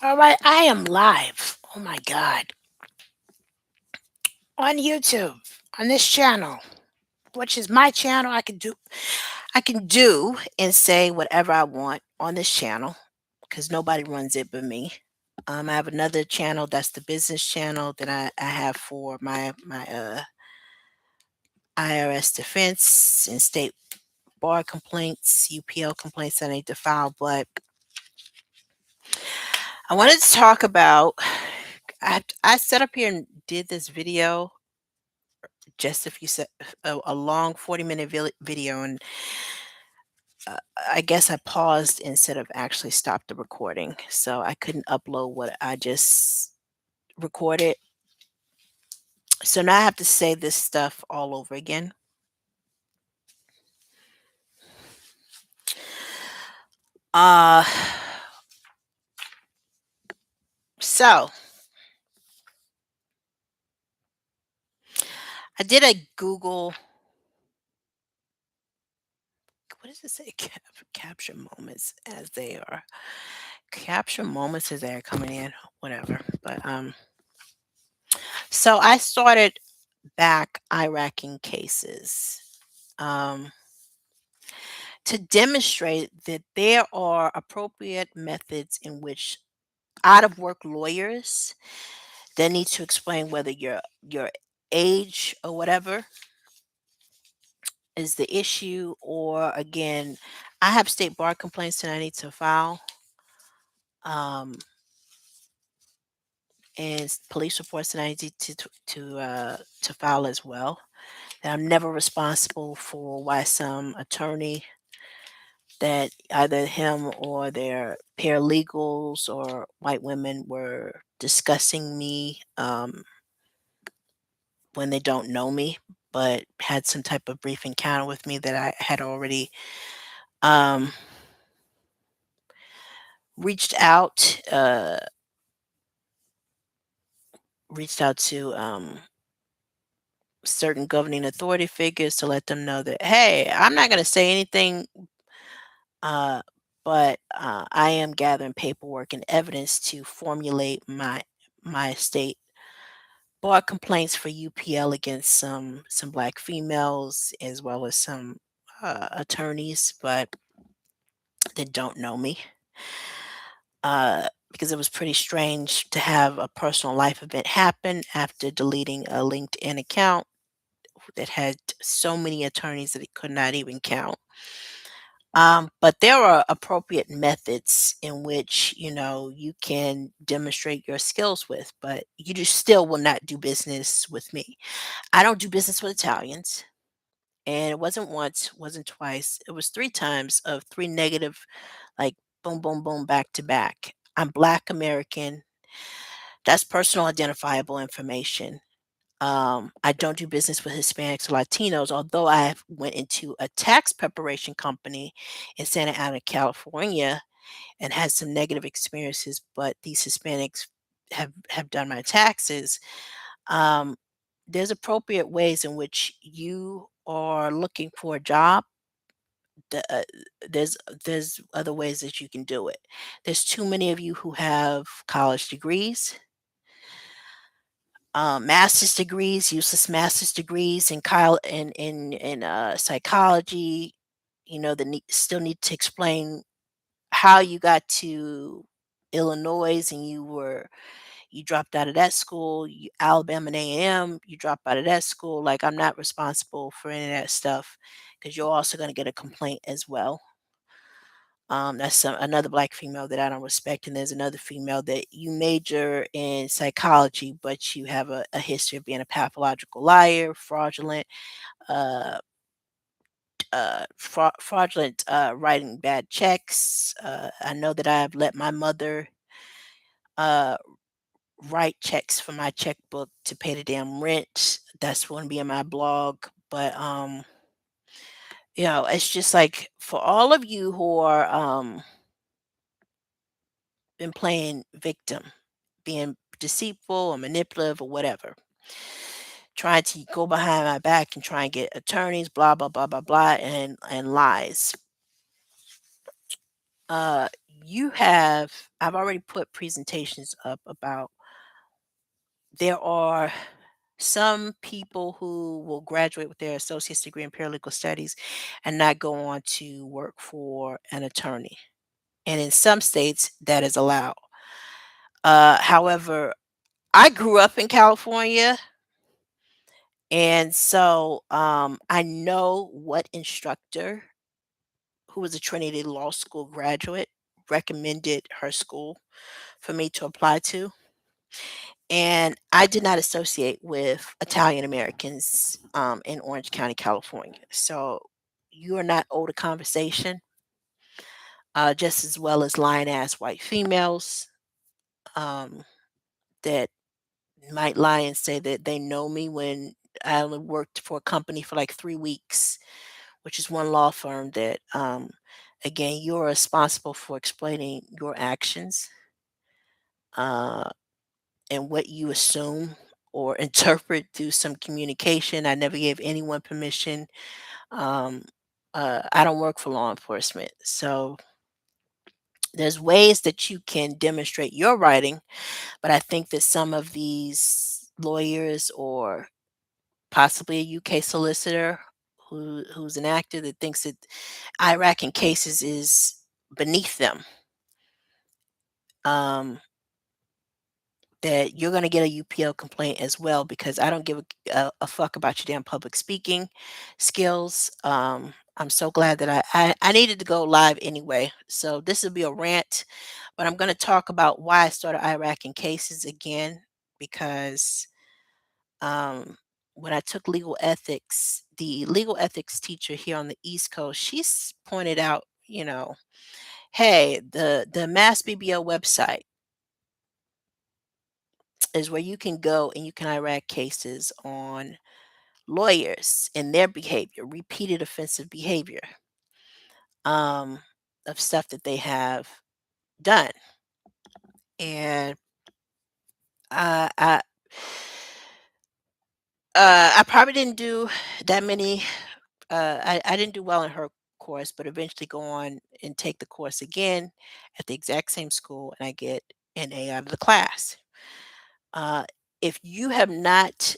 All right, I am live. Oh my God. On YouTube, on this channel, which is my channel. I can do and say whatever I want on this channel because nobody runs it but me. I have another channel that's the business channel that I have for my IRS defense and state bar complaints, UPL complaints that I need to file. But I wanted to talk about I set up here and did this video just if you said a long 40-minute video, and I guess I paused instead of actually stopped the recording, so I couldn't upload what I just recorded. So now I have to say this stuff all over again. uh so I did a Google, what does it say? Capture moments as they are, capture moments as they are coming in, whatever. But so I started back IRACing cases, um, to demonstrate that there are appropriate methods in which out of work lawyers that need to explain whether your age or whatever is the issue, or again, I have state bar complaints that I need to file, um, and police reports that I need to file as well. And I'm never responsible for why some attorney that either him or their paralegals or white women were discussing me, when they don't know me, but had some type of brief encounter with me that I had already um, reached out, reached out to certain governing authority figures to let them know that, hey, I'm not going to say anything, uh, but I am gathering paperwork and evidence to formulate my state bar complaints for UPL against some black females as well as some attorneys, but that don't know me. Because it was pretty strange to have a personal life event happen after deleting a LinkedIn account that had so many attorneys that it could not even count. But there are appropriate methods in which you can demonstrate your skills with, but you just still will not do business with me. I don't do business with Italians, and it wasn't once, wasn't twice. It was three times of three negative, like boom, boom, boom, back to back. I'm Black American. That's personal identifiable information. I don't do business with Hispanics or Latinos, although I have went into a tax preparation company in Santa Ana, California, and had some negative experiences. But these Hispanics have done my taxes. Um, there's appropriate ways in which you are looking for a job. The, there's there's other ways that you can do it. There's too many of you who have college degrees, master's degrees, useless master's degrees in psychology. That still need to explain how you got to Illinois, and you dropped out of that school. Alabama and A&M, you dropped out of that school. Like, I'm not responsible for any of that stuff because you're also going to get a complaint as well. That's another black female that I don't respect, and there's another female that you major in psychology, but you have a history of being a pathological liar, fraudulent, uh, fraudulent, writing bad checks. I know that I have let my mother uh, write checks for my checkbook to pay the damn rent. That's going to be in my blog, but it's just like for all of you who are been playing victim, being deceitful or manipulative or whatever, trying to go behind my back and try and get attorneys, blah blah blah blah blah, and lies. Uh, you have I've already put presentations up about there are some people who will graduate with their associate's degree in paralegal studies and not go on to work for an attorney. And in some states, that is allowed. However, I grew up in California, and so I know what instructor who was a Trinity Law School graduate recommended her school for me to apply to. And I did not associate with Italian Americans in Orange County, California. So you are not owed a conversation, just as well as lying ass white females um, that might lie and say that they know me when I only worked for a company for like 3 weeks, which is one law firm that, again, you're responsible for explaining your actions uh, and what you assume or interpret through some communication. I never gave anyone permission. Um, I don't work for law enforcement. So there's ways that you can demonstrate your writing, but I think that some of these lawyers or possibly a UK solicitor who's an actor that thinks that IRAC in cases is beneath them, um, that you're going to get a UPL complaint as well because I don't give a fuck about your damn public speaking skills. I'm so glad that I needed to go live anyway. So this will be a rant, but I'm going to talk about why I started IRAC in cases again because um, when I took legal ethics, the legal ethics teacher here on the East Coast, she's pointed out, hey, the Mass BBO website is where you can go and you can IRAC cases on lawyers and their behavior, repeated offensive behavior, um, of stuff that they have done. And I, I, I probably didn't do that many. I didn't do well in her course, but eventually go on and take the course again at the exact same school, and I get an A out of the class. Uh, if you have not,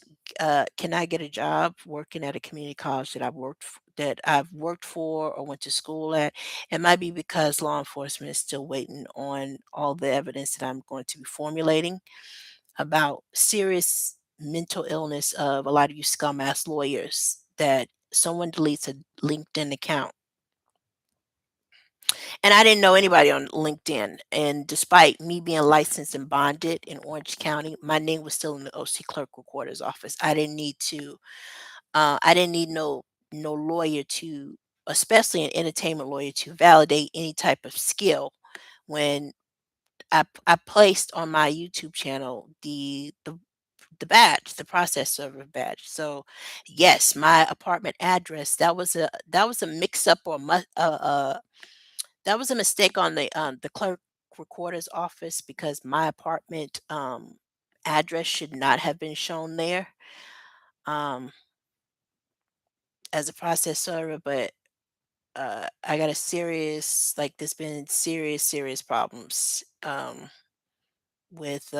can I get a job working at a community college that I've worked for or went to school at? It might be because law enforcement is still waiting on all the evidence that I'm going to be formulating about serious mental illness of a lot of you scum ass lawyers that someone deletes a LinkedIn account. And I didn't know anybody on LinkedIn. And despite me being licensed and bonded in Orange County, my name was still in the OC clerk recorder's office. I didn't need no lawyer to, especially an entertainment lawyer, to validate any type of skill when I placed on my YouTube channel the badge, the process server badge. So, yes, my apartment address, that was a mix up or that was a mistake on the clerk recorder's office because my apartment address should not have been shown there um as a process server, but I got a serious like there's been serious problems with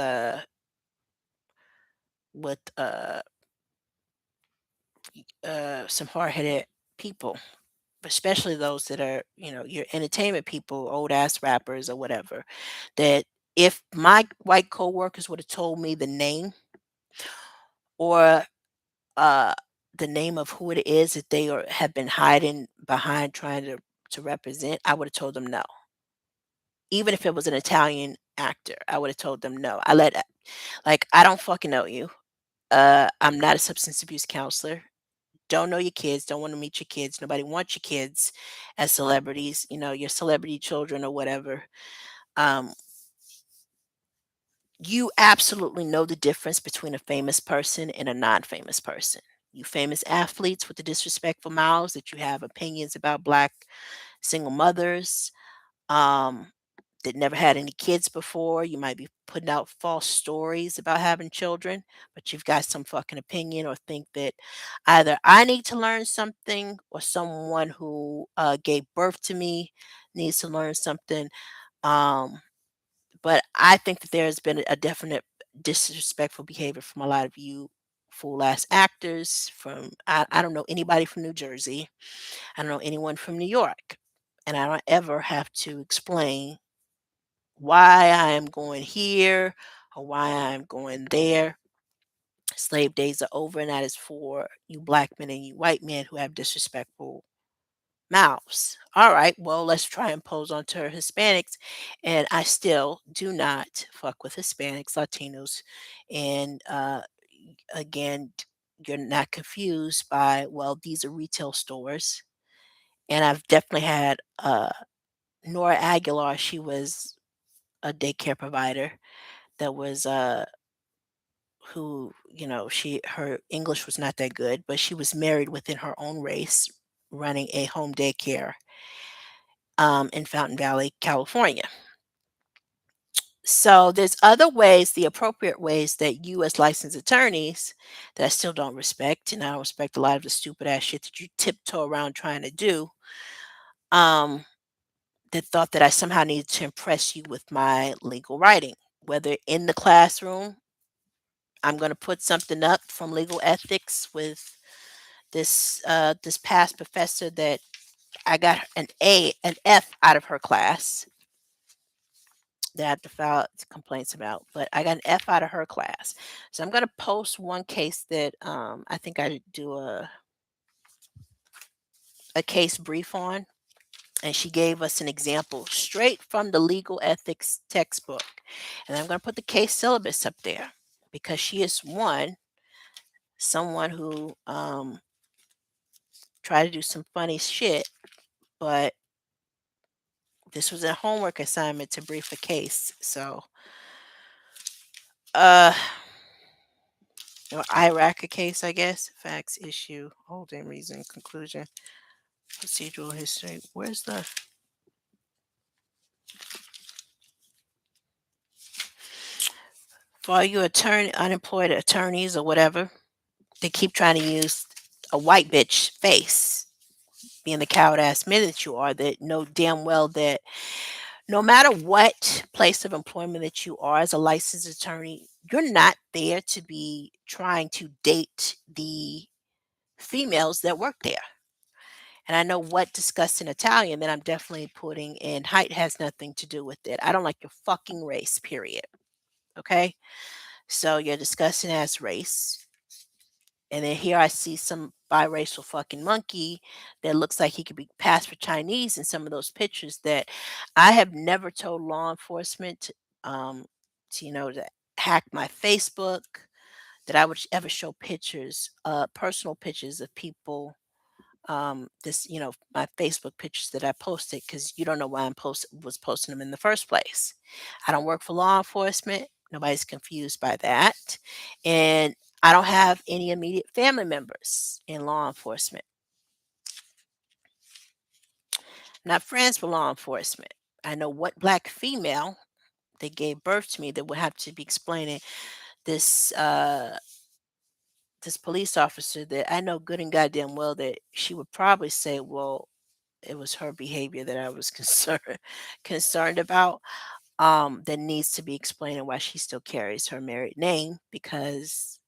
with some hard-headed people, especially those that are, your entertainment people, old ass rappers or whatever, that if my white coworkers would have told me the name or uh the name of who it is that they have been hiding behind trying to represent, I would have told them no. Even if it was an Italian actor, I would have told them no. Like I don't fucking know you. I'm not a substance abuse counselor. Don't know your kids, don't want to meet your kids. Nobody wants your kids as celebrities, your celebrity children or whatever. Um, you absolutely know the difference between a famous person and a non-famous person. You famous athletes with the disrespectful mouths that you have opinions about black single mothers, um, that never had any kids before. You might be putting out false stories about having children, but you've got some fucking opinion or think that either I need to learn something or someone who gave birth to me needs to learn something. Um, but I think that there has been a definite disrespectful behavior from a lot of you fool ass actors. I don't know anybody from New Jersey. I don't know anyone from New York. And I don't ever have to explain why I am going here or why I'm going there. Slave days are over, and that is for you black men and you white men who have disrespectful mouths. All right, well, let's try and pose onto Hispanics. And I still do not fuck with Hispanics, Latinos. And again, you're not confused by, well, these are retail stores. And I've definitely had Nora Aguilar. She was a daycare provider that was who, she her English was not that good, but she was married within her own race, running a home daycare in Fountain Valley, California. So there's other ways, the appropriate ways that you as licensed attorneys that I still don't respect, and I don't respect a lot of the stupid ass shit that you tiptoe around trying to do. Um, that thought that I somehow needed to impress you with my legal writing, whether in the classroom. I'm going to put something up from legal ethics with this past professor that I got an F out of her class that I have to file complaints about, but I got an F out of her class. So I'm going to post one case that I think I do a case brief on, and she gave us an example straight from the legal ethics textbook. And I'm going to put the case syllabus up there because she is someone who tried to do some funny shit, but this was a homework assignment to brief a case. So, uh, IRAC a case, I guess. Facts, issue, holding, reason, conclusion, procedural history. Where's the for all you unemployed attorneys or whatever? They keep trying to use a white bitch face, being the coward ass men that you are. That know damn well that no matter what place of employment that you are as a licensed attorney, you're not there to be trying to date the females that work there. And I know what disgusting Italian that I'm definitely putting in height has nothing to do with it. I don't like your fucking race, period. Okay? So you're disgusting ass race. And then here I see some biracial fucking monkey that looks like he could be passed for Chinese in some of those pictures that I have never told law enforcement to hack my Facebook, that I would ever show pictures, personal pictures of people, my Facebook pictures that I posted, because you don't know why was posting them in the first place. I don't work for law enforcement. Nobody's confused by that. And I don't have any immediate family members in law enforcement. I'm not friends with law enforcement. I know what black female that gave birth to me that would have to be explaining this this police officer that I know good and goddamn well that she would probably say, well, it was her behavior that I was concerned about, that needs to be explained and why she still carries her married name, because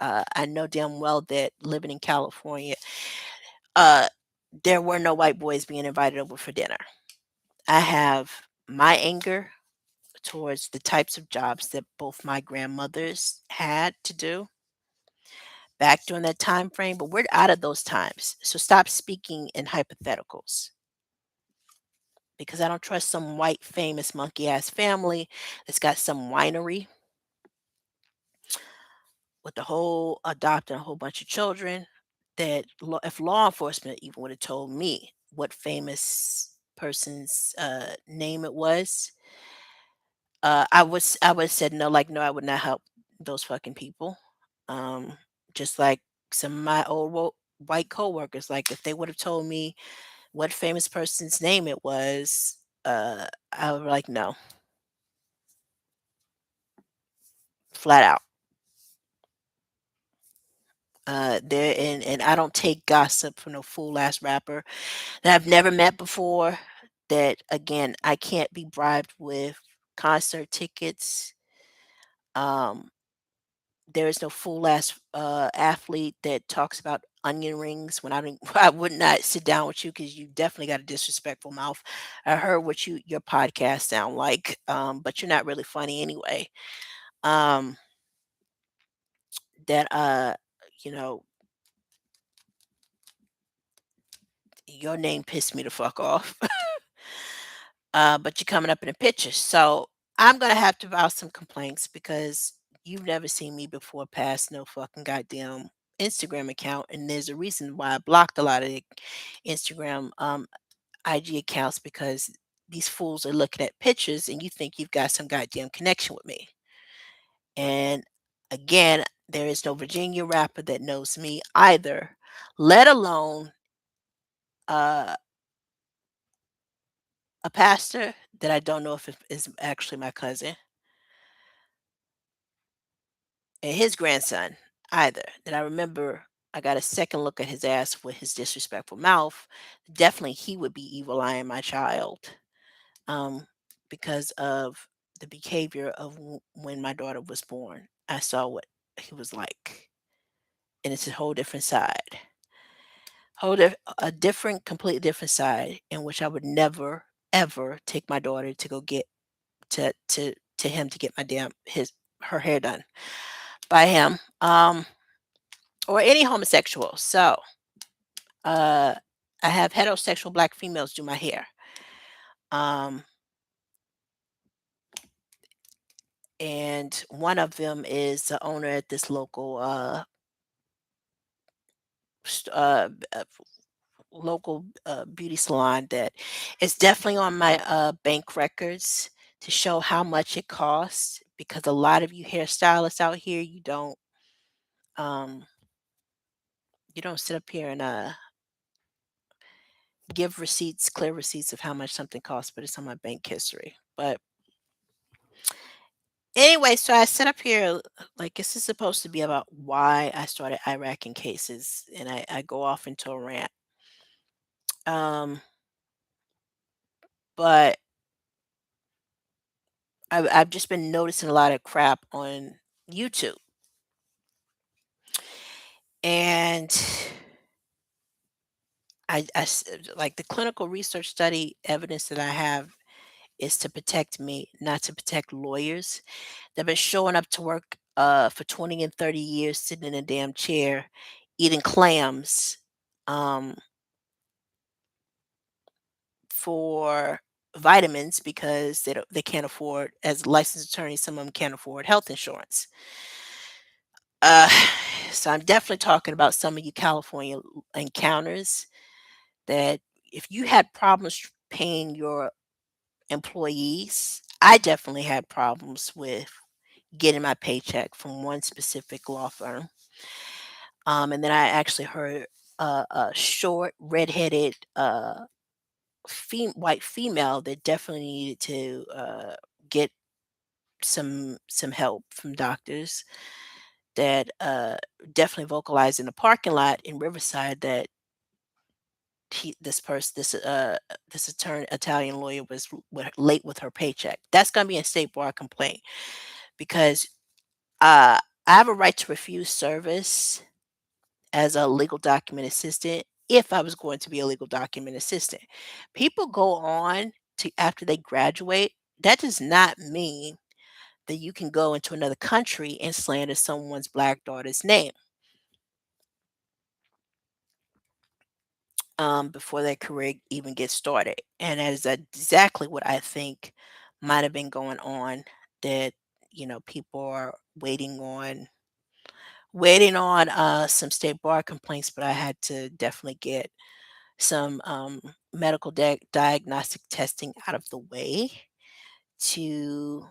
I know damn well that living in California, uh, there were no white boys being invited over for dinner. I have my anger towards the types of jobs that both my grandmothers had to do back during that time frame, but we're out of those times. So stop speaking in hypotheticals, because I don't trust some white famous monkey ass family that's got some winery with the whole adopting a whole bunch of children. That if law enforcement even would have told me what famous person's name it was, I would have said no, like no, I would not help those fucking people. Um, just like some of my old white coworkers, like if they would have told me what famous person's name it was, I would be like no, flat out. There and I don't take gossip from no fool ass rapper that I've never met before. that again, I can't be bribed with concert tickets. Um, there is no fool ass athlete that talks about onion rings when I don't I would not sit down with you because you definitely got a disrespectful mouth. I heard what your podcast sound like, but you're not really funny anyway. Um, that you know, your name pissed me the fuck off. But you're coming up in the pictures. So I'm gonna have to file some complaints because you've never seen me before past no fucking goddamn Instagram account, and there's a reason why I blocked a lot of the Instagram IG accounts because these fools are looking at pictures and you think you've got some goddamn connection with me. And again, there is no Virginia rapper that knows me either, let alone uh, a pastor that I don't know if it is actually my cousin and his grandson either. That I remember I got a second look at his ass with his disrespectful mouth. Definitely he would be evil eyeing my child, um, because of the behavior of when my daughter was born. I saw what he was like, and it's a whole different side, a different, completely different side in which I would never ever take my daughter to go get to him to get my damn his her hair done by him. Or any homosexual. So, uh, I have heterosexual black females do my hair. Um, and one of them is the owner at this local st- b- local beauty salon that is definitely on my bank records to show how much it costs because a lot of you hairstylists out here um you don't sit up here and give receipts, clear receipts of how much something costs, but it's on my bank history. But anyway, so I set up here like this is supposed to be about why I started IRAC in cases, and I go off into a rant. Um, but I've just been noticing a lot of crap on YouTube, and like the clinical research study evidence that I have is to protect me, not to protect lawyers. They've been showing up to work for 20 and 30 years, sitting in a damn chair, eating clams. Um, for vitamins because they can't afford as licensed attorneys, some of them can't afford health insurance. Uh, so I'm definitely talking about some of you California encounters that if you had problems paying your employees, I definitely had problems with getting my paycheck from one specific law firm. And then I actually heard a short, redheaded white female that definitely needed to get some help from doctors that definitely vocalized in the parking lot in Riverside that this person this attorney Italian lawyer was late with her paycheck. That's going to be a state bar complaint because I have a right to refuse service as a legal document assistant if I was going to be a legal document assistant. People go on to after they graduate. That does not mean that you can go into another country and slander someone's black daughter's name before their career even gets started. And that is exactly what I think might have been going on that, people are waiting on some state bar complaints, but I had to definitely get some medical diagnostic testing out of the way to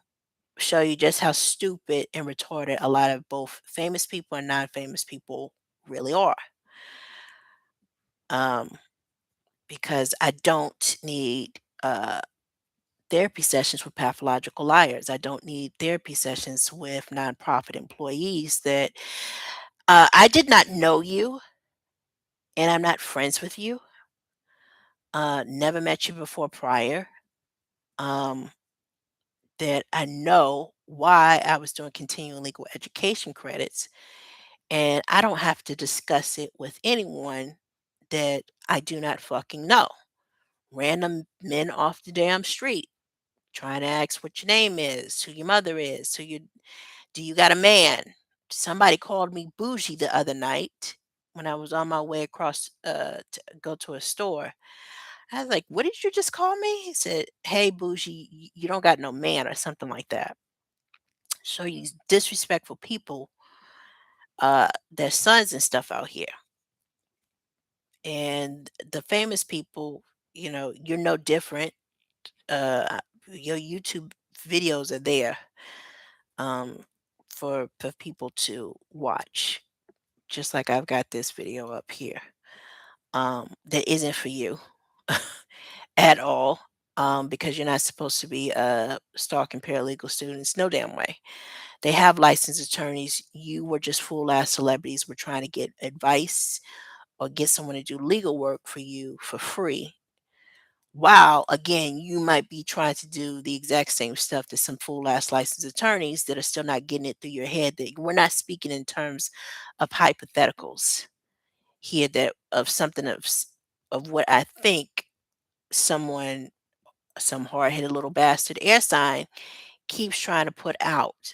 show you just how stupid and retarded a lot of both famous people and non-famous people really are. Um, because I don't need therapy sessions with pathological liars. I don't need therapy sessions with nonprofit employees that I did not know you and I'm not friends with you. never met you before prior. Um, that I know why I was doing continuing legal education credits, and I don't have to discuss it with anyone that I do not fucking know. Random men off the damn street trying to ask what your name is, who your mother is, who you do you got a man? Somebody called me bougie the other night when I was on my way across to go to a store. I was like, "What did you just call me?" He said, "Hey bougie, you don't got no man," or something like that. So these disrespectful people, their sons and stuff out here. And the famous people, you're no different. Your YouTube videos are there um, for people to watch. Just like I've got this video up here that isn't for you at all, because you're not supposed to be stalking paralegal students. No damn way. They have licensed attorneys. You were just fool ass celebrities. We're trying to get advice or get someone to do legal work for you for free. While again, you might be trying to do the exact same stuff that some fool ass licensed attorneys that are still not getting it through your head. That we're not speaking in terms of hypotheticals here, that of something of what I think someone, some hard headed little bastard air sign keeps trying to put out,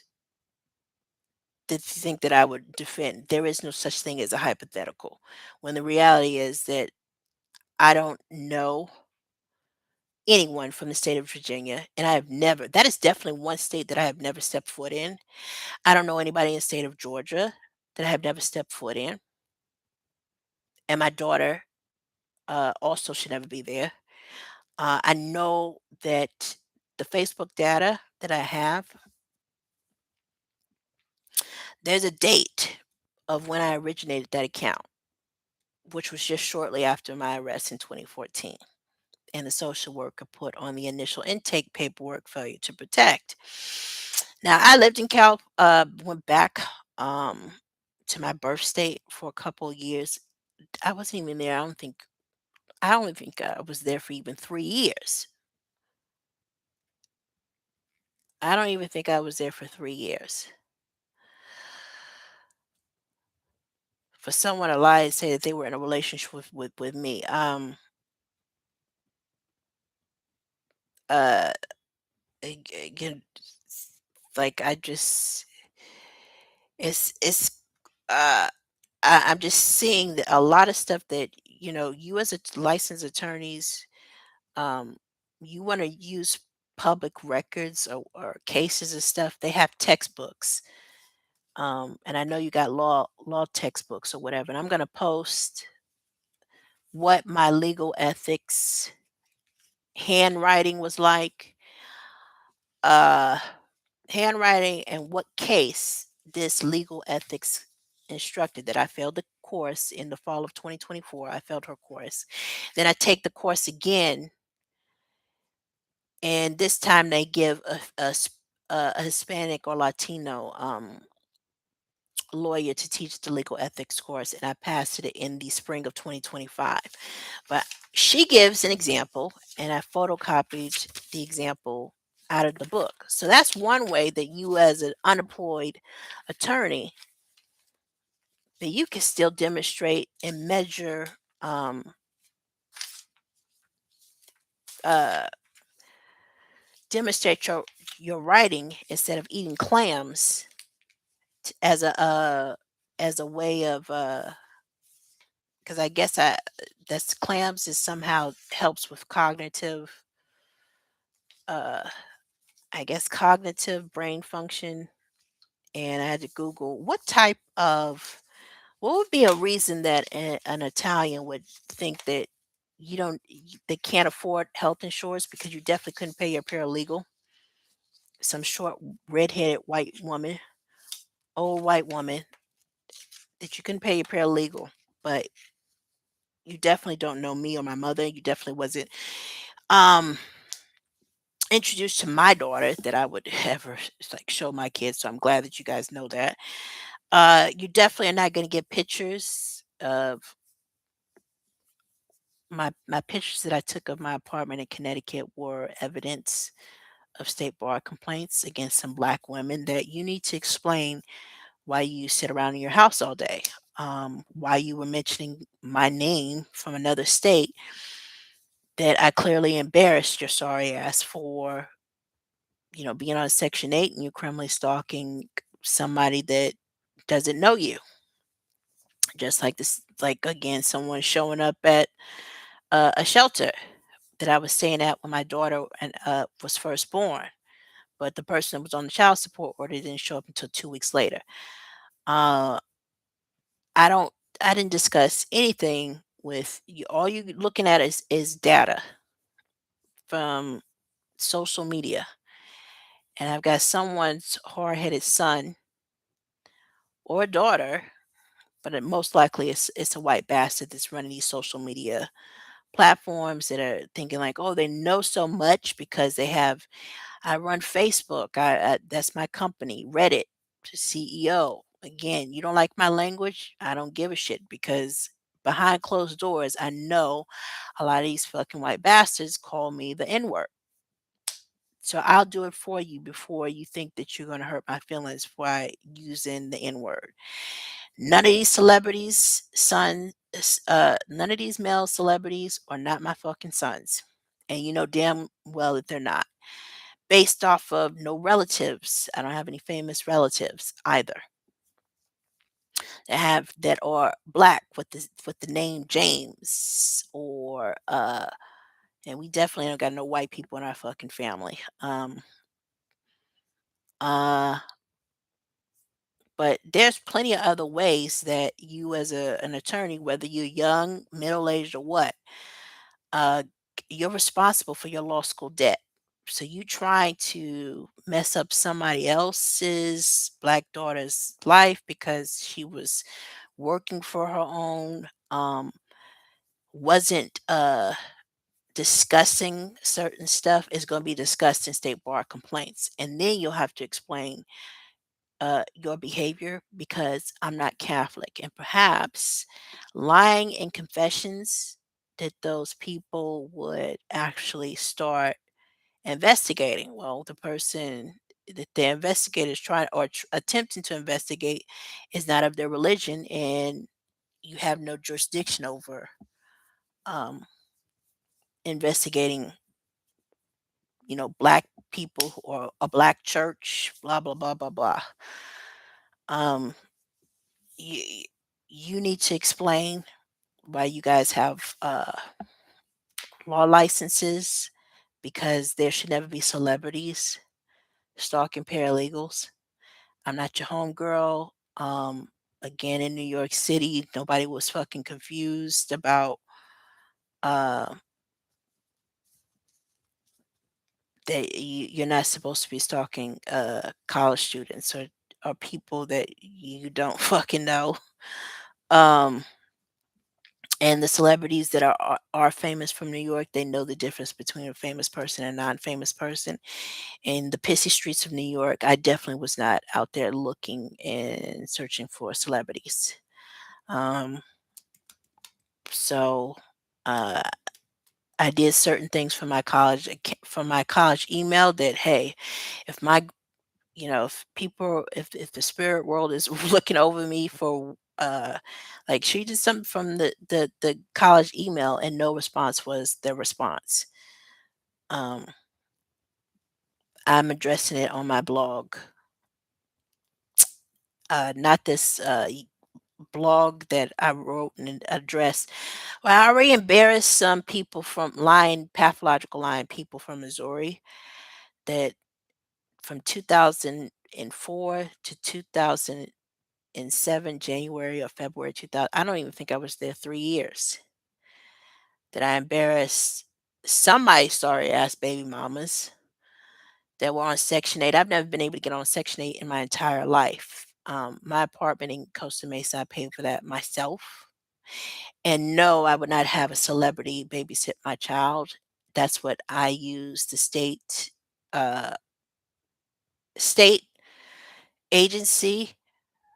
that you think that I would defend. There is no such thing as a hypothetical. When the reality is that I don't know anyone from the state of Virginia, and I have never, that is definitely one state that I have never stepped foot in. I don't know anybody in the state of Georgia that I have never stepped foot in. And my daughter also should never be there. I know that the Facebook data that I have, there's a date of when I originated that account, which was just shortly after my arrest in 2014. And the social worker put on the initial intake paperwork failure to protect. Now, I lived in went back um, to my birth state for a couple of years. I wasn't even there. I don't think I was there for even 3 years. I don't even think I was there for 3 years. For someone to lie and say that they were in a relationship with me, uh, again, like I just, it's, uh, I'm just seeing that a lot of stuff that, you as a licensed attorneys, um, you want to use public records or cases and stuff. They have textbooks. And I know you got law textbooks or whatever. And I'm gonna post what my legal ethics handwriting was like, uh, handwriting, and what case this legal ethics instructor that I failed the course in the fall of 2024. I failed her course. Then I take the course again, and this time they give a Hispanic or Latino lawyer to teach the legal ethics course, and I passed it in the spring of 2025. But she gives an example, and I photocopied the example out of the book. So that's one way that you, as an unemployed attorney, that you can still demonstrate and measure, um, uh, demonstrate your writing instead of eating clams as a way of, because I guess that's clams is somehow helps with cognitive, uh, I guess cognitive brain function. And I had to Google what would be a reason that an Italian would think that they can't afford health insurance because you definitely couldn't pay your paralegal. Some short redheaded old white woman, that you couldn't pay your paralegal, but you definitely don't know me or my mother. You definitely wasn't um introduced to my daughter that I would ever like show my kids. So I'm glad that you guys know that. You definitely are not going to get pictures of my pictures that I took of my apartment in Connecticut were evidence of state bar complaints against some black women that you need to explain why you sit around in your house all day. Why you were mentioning my name from another state that I clearly embarrassed your sorry ass for, being on Section 8 and you criminally stalking somebody that doesn't know you. Just like this, like again, someone showing up at a shelter that I was staying at when my daughter was first born, but the person that was on the child support order didn't show up until 2 weeks later. Uh, I don't, I didn't discuss anything with you. All you looking at is data from social media, and I've got someone's hard-headed son or daughter, but most likely it's a white bastard that's running these social media platforms that are thinking like, oh, they know so much because they have. I run Facebook. That's my company. Reddit CEO. Again, you don't like my language? I don't give a shit because behind closed doors, I know a lot of these fucking white bastards call me the N word. So I'll do it for you before you think that you're going to hurt my feelings by using the N word. None of these celebrities, none of these male celebrities are not my fucking sons. And you know damn well that they're not. Based off of no relatives. I don't have any famous relatives either that are black with the name James or and we definitely don't got no white people in our fucking family. Uh but there's plenty of other ways that you as an attorney, whether you're young, middle aged or what, uh, you're responsible for your law school debt. So you try to mess up somebody else's black daughter's life because she was working for her own, wasn't discussing certain stuff is going to be discussed in state bar complaints, and then you'll have to explain your behavior because I'm not Catholic, and perhaps lying in confessions that those people would actually start investigating. Well, the person that the investigator is trying or attempting to investigate is not of their religion, and you have no jurisdiction over um, investigating, black people or a black church, blah blah blah blah blah. Um, you, you need to explain why you guys have law licenses because there should never be celebrities stalking paralegals. I'm not your homegirl. Again, in New York City, nobody was fucking confused about uh, that you're not supposed to be stalking college students or people that you don't fucking know. Um, and the celebrities that are famous from New York, they know the difference between a famous person and a non-famous person. In the pissy streets of New York, I definitely was not out there looking and searching for celebrities. Um, so uh, I did certain things for my from my college email that hey, if my if people if the spirit world is looking over me for like she did something from the college email and no response was the response. Um, I'm addressing it on my blog. Not this blog that I wrote and addressed. Well, I already embarrassed some people from pathological lying people from Missouri that from 2004 to 2007, January or February 2000. I don't even think I was there 3 years. That I embarrassed some of my sorry ass baby mamas that were on Section 8. I've never been able to get on Section 8 in my entire life. My apartment in Costa Mesa, I paid for that myself. And no, I would not have a celebrity babysit my child. That's what I use the uh, state agency,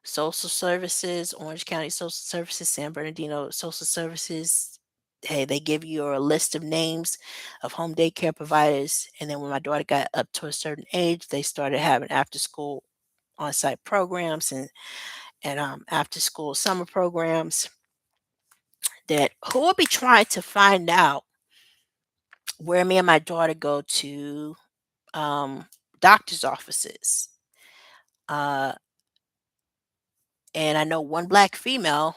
social services, Orange County Social Services, San Bernardino Social Services. Hey, they give you a list of names of home daycare providers, and then when my daughter got up to a certain age, they started having after school on-site programs and after school summer programs that who will be trying to find out where me and my daughter go to um, doctor's offices. Uh, and I know one black female,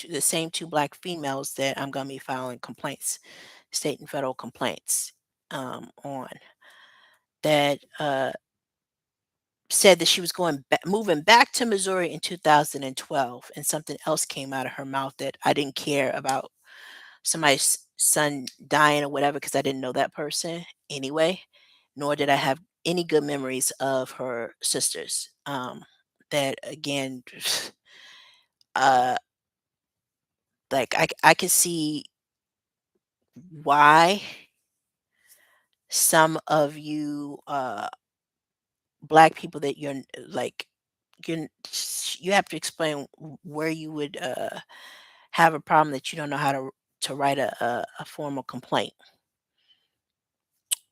the same two black females that I'm going to be filing complaints, state and federal complaints on, that said that she was moving back to Missouri in 2012, and something else came out of her mouth that I didn't care about somebody's son dying or whatever because I didn't know that person anyway, nor did I have any good memories of her sisters. That again, uh, like I can see why some of you black people that like you're you have to explain where you would have a problem that you don't know how to write a formal complaint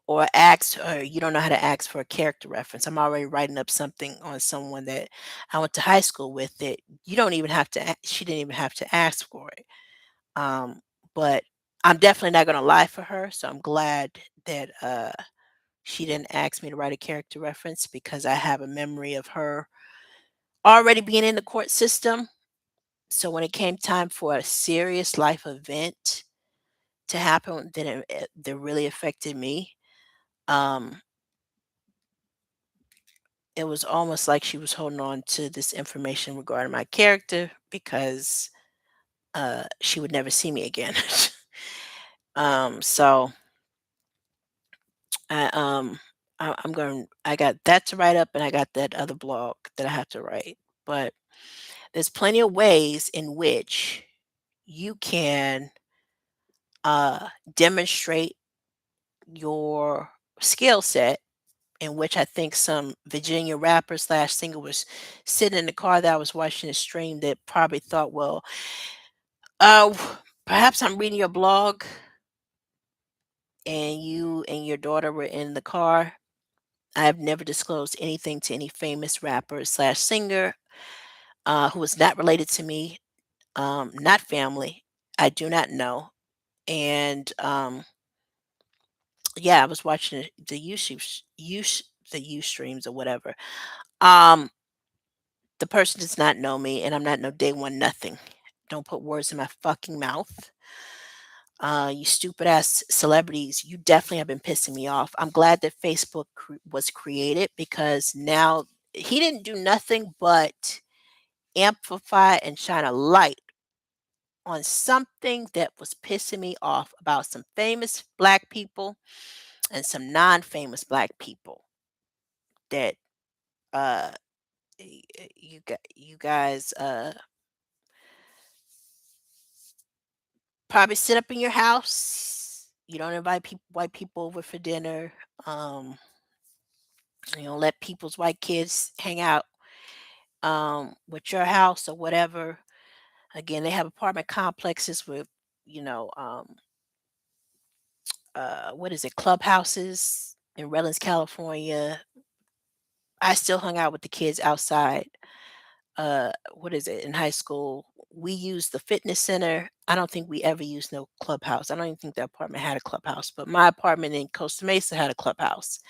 or ask or you don't know how to ask for a character reference. I'm already writing up something on someone that I went to high school with that you don't even have to she didn't even have to ask for it. Um, but I'm definitely not going to lie for her, so I'm glad that she didn't ask me to write a character reference because I have a memory of her already being in the court system. So when it came time for a serious life event to happen that really affected me, um, it was almost like she was holding on to this information regarding my character because she would never see me again. So I I'm going. I got that to write up, and I got that other blog that I have to write. But there's plenty of ways in which you can demonstrate your skill set, in which I think some Virginia rapper slash singer was sitting in the car that I was watching the stream that probably thought, well, uh, perhaps I'm reading your blog and you and your daughter were in the car. I have never disclosed anything to any famous rapper slash singer who is not related to me, not family. I do not know. And yeah, I was watching the the U streams or whatever. Um, the person does not know me, and I'm not no day one nothing. Don't put words in my fucking mouth. You stupid ass celebrities, you definitely have been pissing me off. I'm glad that Facebook was created because now he didn't do nothing but amplify and shine a light on something that was pissing me off about some famous black people and some non-famous black people that uh you guys probably sit up in your house. You don't invite white people over for dinner. Um, you don't let people's white kids hang out with your house or whatever. Again, they have apartment complexes with, you know, what is it, clubhouses in Redlands, California. I still hung out with the kids outside. What is it, in high school? We used the fitness center. I don't think we ever used no clubhouse. I don't even think the apartment had a clubhouse, but my apartment in Costa Mesa had a clubhouse.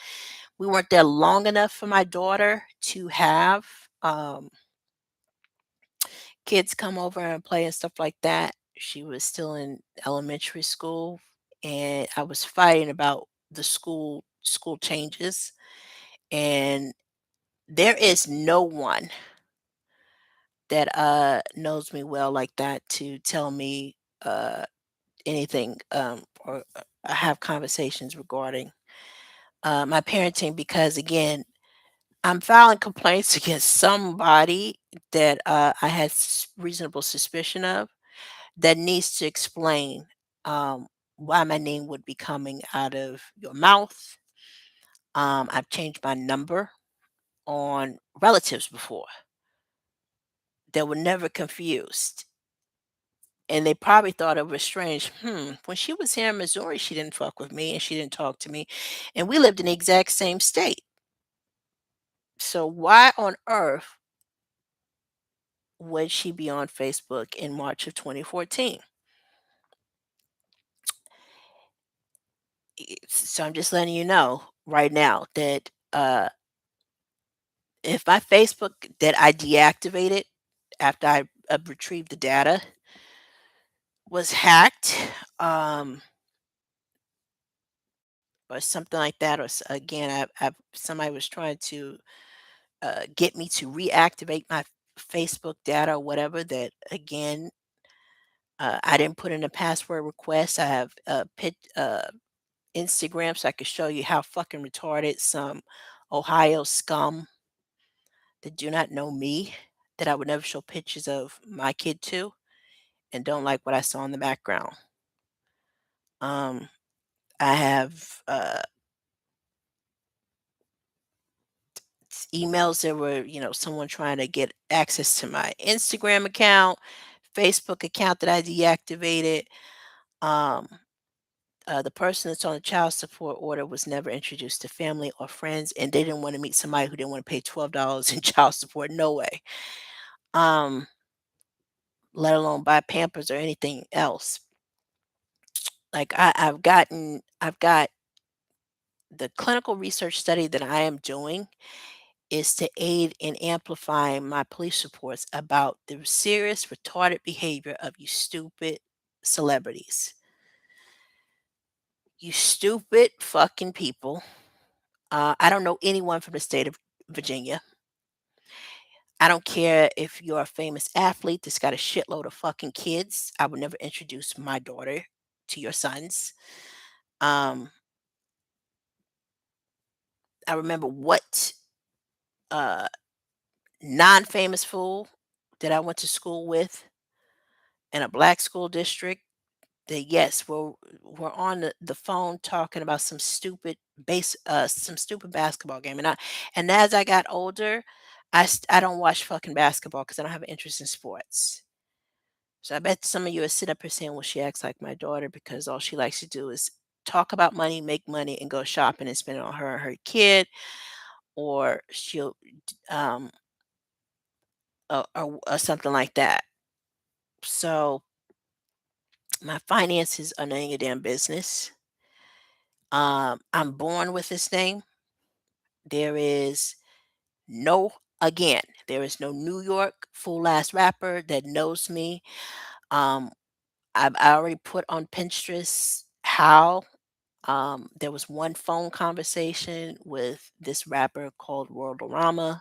We weren't there long enough for my daughter to have um, kids come over and play and stuff like that. She was still in elementary school, and I was fighting about the school changes. And there is no one that knows me well like that to tell me anything or have conversations regarding my parenting because again I'm filing complaints against somebody that I had reasonable suspicion of that needs to explain why my name would be coming out of your mouth. I've changed my number on relatives before. They were never confused. And they probably thought it was strange. When she was here in Missouri, she didn't fuck with me and she didn't talk to me. And we lived in the exact same state. So why on earth would she be on Facebook in March of 2014? So I'm just letting you know right now that if my Facebook that I deactivated after I retrieved the data was hacked, um, or something like that, or again, somebody was trying to get me to reactivate my Facebook data or whatever. That again, I didn't put in a password request. I have Instagram so I could show you how fucking retarded some Ohio scum that do not know me, that I would never show pictures of my kid to, and don't like what I saw in the background. Um, I have emails that were, someone trying to get access to my Instagram account, Facebook account that I deactivated. Um, the person that's on the child support order was never introduced to family or friends, and they didn't want to meet somebody who didn't want to pay $12 in child support. No way. Um, let alone buy Pampers or anything else. Like I've got the clinical research study that I am doing is to aid in amplifying my police reports about the serious retarded behavior of you stupid celebrities. You stupid fucking people. I don't know anyone from the state of Virginia. I don't care if you're a famous athlete that's got a shitload of fucking kids. I would never introduce my daughter to your sons. Um, I remember what uh, non famous fool that I went to school with in a black school district that, yes, we're on the phone talking about some stupid basketball game. And as I got older, I don't watch fucking basketball because I don't have an interest in sports. So I bet some of you are sitting up here saying, well, she acts like my daughter because all she likes to do is talk about money, make money, and go shopping and spend it on her and her kid, or she'll um or something like that. So my finances are none of your damn business. I'm born with this name. There is no again, there is no New York full ass rapper that knows me. Um, I already put on Pinterest how there was one phone conversation with this rapper called Worldorama.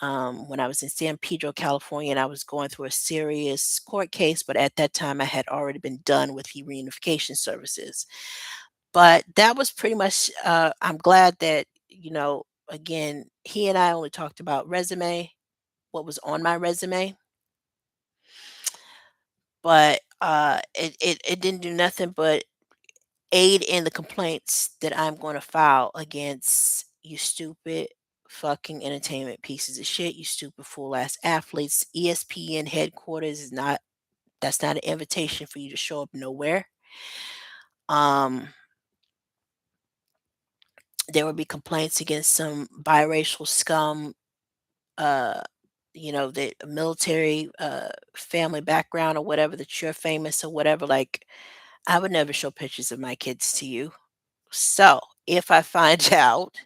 When I was in San Pedro, California, and I was going through a serious court case, but at that time I had already been done with the reunification services. But that was pretty much, I'm glad that, again, he and I only talked about resume, what was on my resume, but it didn't do nothing but aid in the complaints that I'm going to file against you stupid fucking entertainment pieces of shit, you stupid fool ass athletes. ESPN headquarters is not that's not an invitation for you to show up nowhere. Um, there would be complaints against some biracial scum, uh, the military family background or whatever that you're famous or whatever. Like, I would never show pictures of my kids to you. So if I find out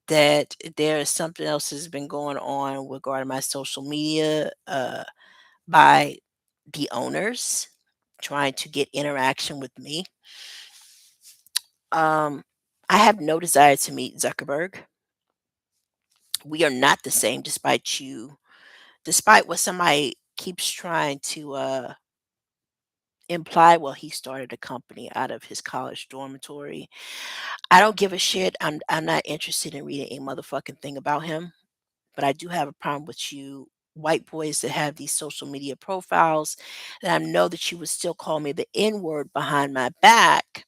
that there is something else that's been going on regarding my social media by the owners trying to get interaction with me. Um, I have no desire to meet Zuckerberg. We are not the same, despite what somebody keeps trying to imply. Well, he started a company out of his college dormitory. I don't give a shit. I'm not interested in reading a motherfucking thing about him. But I do have a problem with you white boys that have these social media profiles, and I know that you would still call me the N word behind my back,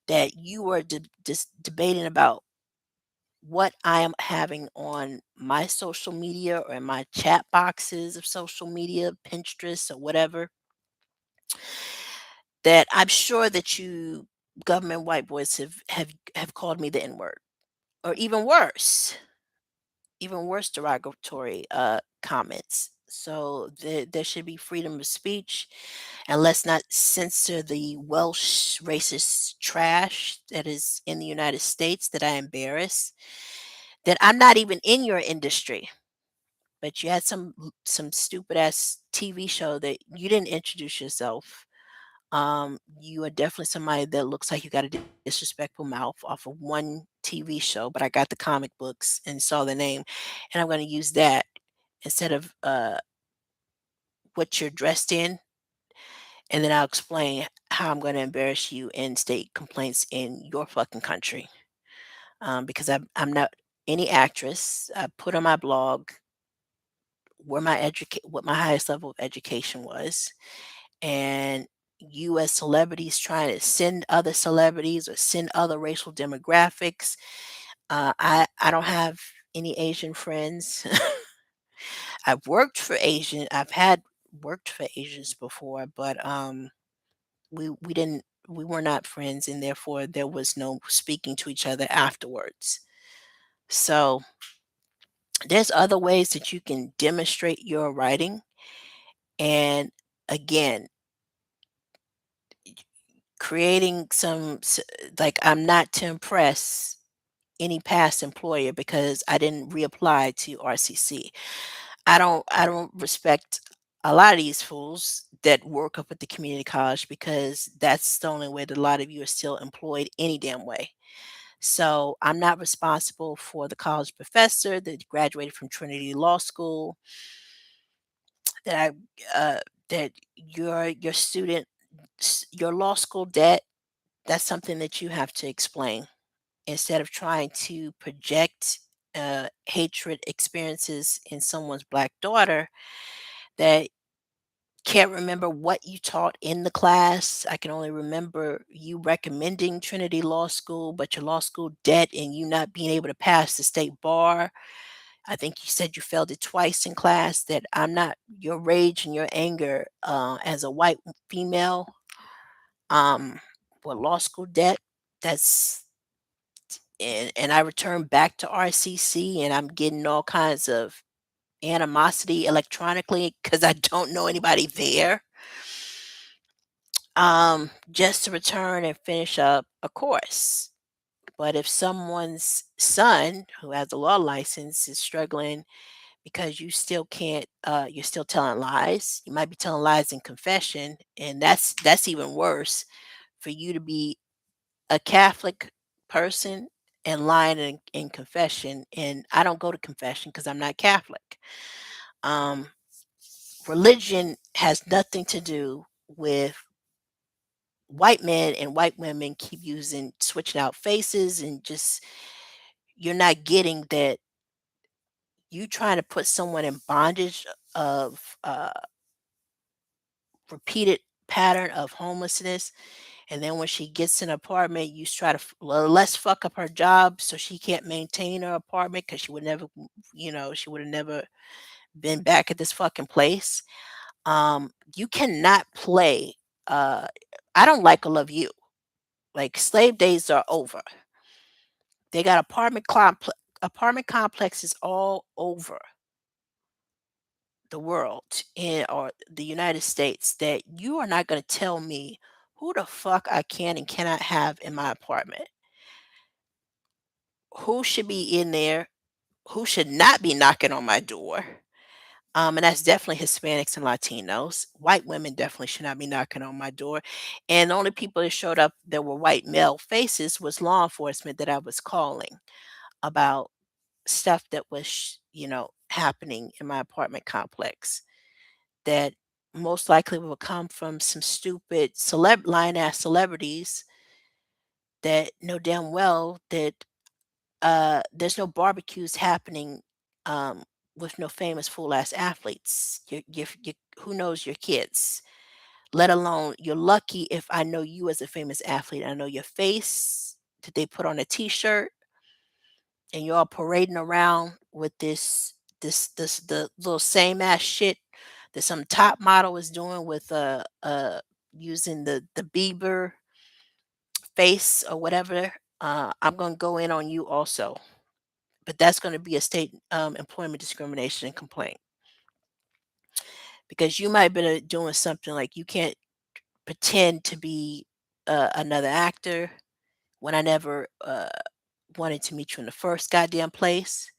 that you were just debating about what I am having on my social media or in my chat boxes of social media, Pinterest or whatever. that I'm sure that you government white boys have called me the N-word, or even worse derogatory comments. So there should be freedom of speech, and let's not censor the Welsh racist trash that is in the United States that I embarrass. That I'm not even in your industry, but you had some stupid ass TV show that you didn't introduce yourself. You are definitely somebody that looks like you got a disrespectful mouth off of one TV show, but I got the comic books and saw the name, and I'm going to use that instead of what you're dressed in, and then I'll explain how I'm going to embarrass you and state complaints in your fucking country. Because I'm not any actress. I put on my blog what my highest level of education was, and you as celebrities trying to send other celebrities or send other racial demographics. I don't have any Asian friends. I've had worked for Asians before, but we didn't we were not friends, and therefore there was no speaking to each other afterwards. So there's other ways that you can demonstrate your writing, and again, creating like, I'm not to impress any past employer because I didn't reapply to RCC. I don't respect a lot of these fools that work up at the community college because that's the only way that a lot of you are still employed any damn way. So I'm not responsible for the college professor that graduated from Trinity Law School that that your your law school debt, that's something that you have to explain instead of trying to project hatred experiences in someone's black daughter that can't remember what you taught in the class. I can only remember you recommending Trinity Law School, but your law school debt and you not being able to pass the state bar. I think you said you failed it twice in class. That I'm not your rage and your anger as a white female um, with law school debt. That's and I returned back to RCC and I'm getting all kinds of animosity electronically because I don't know anybody there. Just to return and finish up a course. But if someone's son who has a law license is struggling because you're still telling lies. You might be telling lies in confession, and that's even worse for you to be a Catholic person and lying in confession. And I don't go to confession because I'm not Catholic. Um, Religion has nothing to do with white men and white women keep using switching out faces and just you're not getting that you trying to put someone in bondage of repeated pattern of homelessness, and then when she gets an apartment you try to well, let's fuck up her job so she can't maintain her apartment because she would never she would have never been back at this fucking place. You cannot play uh I don't like or love you. Like, slave days are over. They got apartment complexes all over the world in or the United States that you are not going to tell me who the fuck I can and cannot have in my apartment. Who should be in there? Who should not be knocking on my door? And that's definitely Hispanics and Latinos. White women definitely should not be knocking on my door. And the only people that showed up that were white male faces was law enforcement that I was calling about stuff that was, happening in my apartment complex that most likely will come from some stupid lying ass celebrities that know damn well that there's no barbecues happening um, with no famous fool ass athletes. Who knows your kids? Let alone you're lucky if I know you as a famous athlete. I know your face. Did they put on a T-shirt? And you're all parading around with the little same ass shit that some top model is doing with a using the Bieber face or whatever, I'm going to go in on you also. But that's going to be a state employment discrimination complaint because you might have been doing something like you can't pretend to be another actor when I never wanted to meet you in the first goddamn place.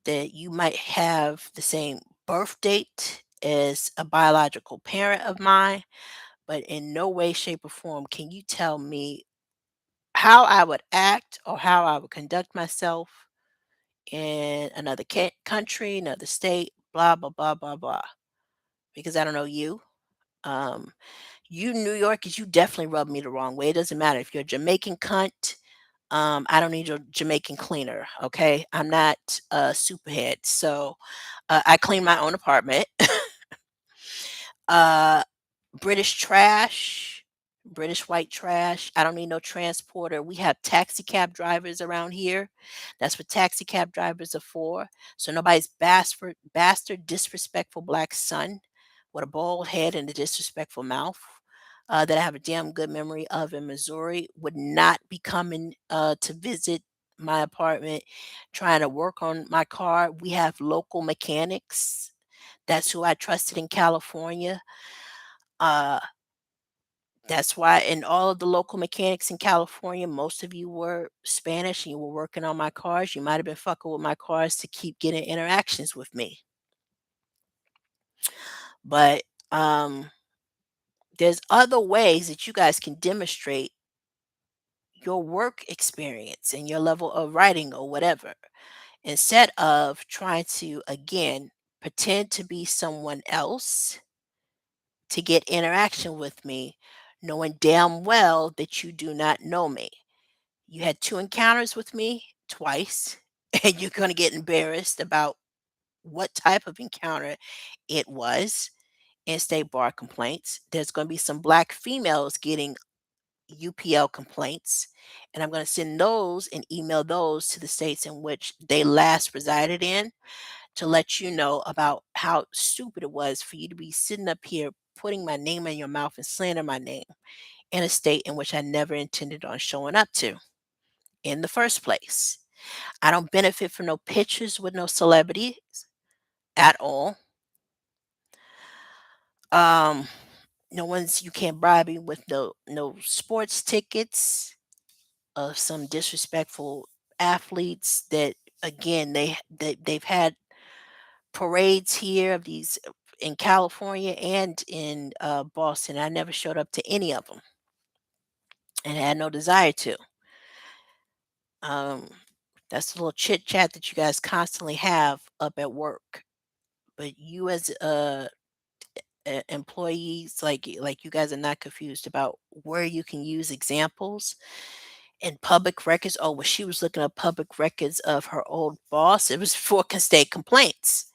That you might have the same birth date as a biological parent of mine, but in no way, shape, or form can you tell me how I would act or how I would conduct myself in another country, another state, blah, blah, blah, blah, blah, because I don't know you. Um, you New Yorkers, you definitely rub me the wrong way. It doesn't matter if you're a Jamaican cunt. I don't need your Jamaican cleaner. Okay, I'm not a superhead, so I clean my own apartment. uh, British trash, British white trash. I don't need no transporter. We have taxi cab drivers around here. That's what taxi cab drivers are for. So nobody's bastard, disrespectful black son with a bald head and a disrespectful mouth that I have a damn good memory of in Missouri would not be coming to visit my apartment trying to work on my car. We have local mechanics. That's who I trusted in California. Uh, that's why in all of the local mechanics in California, most of you were Spanish and you were working on my cars. You might have been fucking with my cars to keep getting interactions with me. But there's other ways that you guys can demonstrate your work experience and your level of writing or whatever instead of trying to, again, pretend to be someone else to get interaction with me, knowing damn well that you do not know me. You had 2 encounters with me twice, and you're gonna get embarrassed about what type of encounter it was in state bar complaints. There's gonna be some black females getting UPL complaints, and I'm gonna send those and email those to the states in which they last resided in to let you know about how stupid it was for you to be sitting up here putting my name in your mouth and slander my name in a state in which I never intended on showing up to in the first place. I don't benefit from no pictures with no celebrities at all. Um, no one's you can't bribe me with no sports tickets of some disrespectful athletes that again they've had parades here of these in California and in Boston. I never showed up to any of them and had no desire to. Um, that's a little chit chat that you guys constantly have up at work. But you as employees, like you guys are not confused about where you can use examples in public records. Oh, well, she was looking up public records of her old boss. It was for state complaints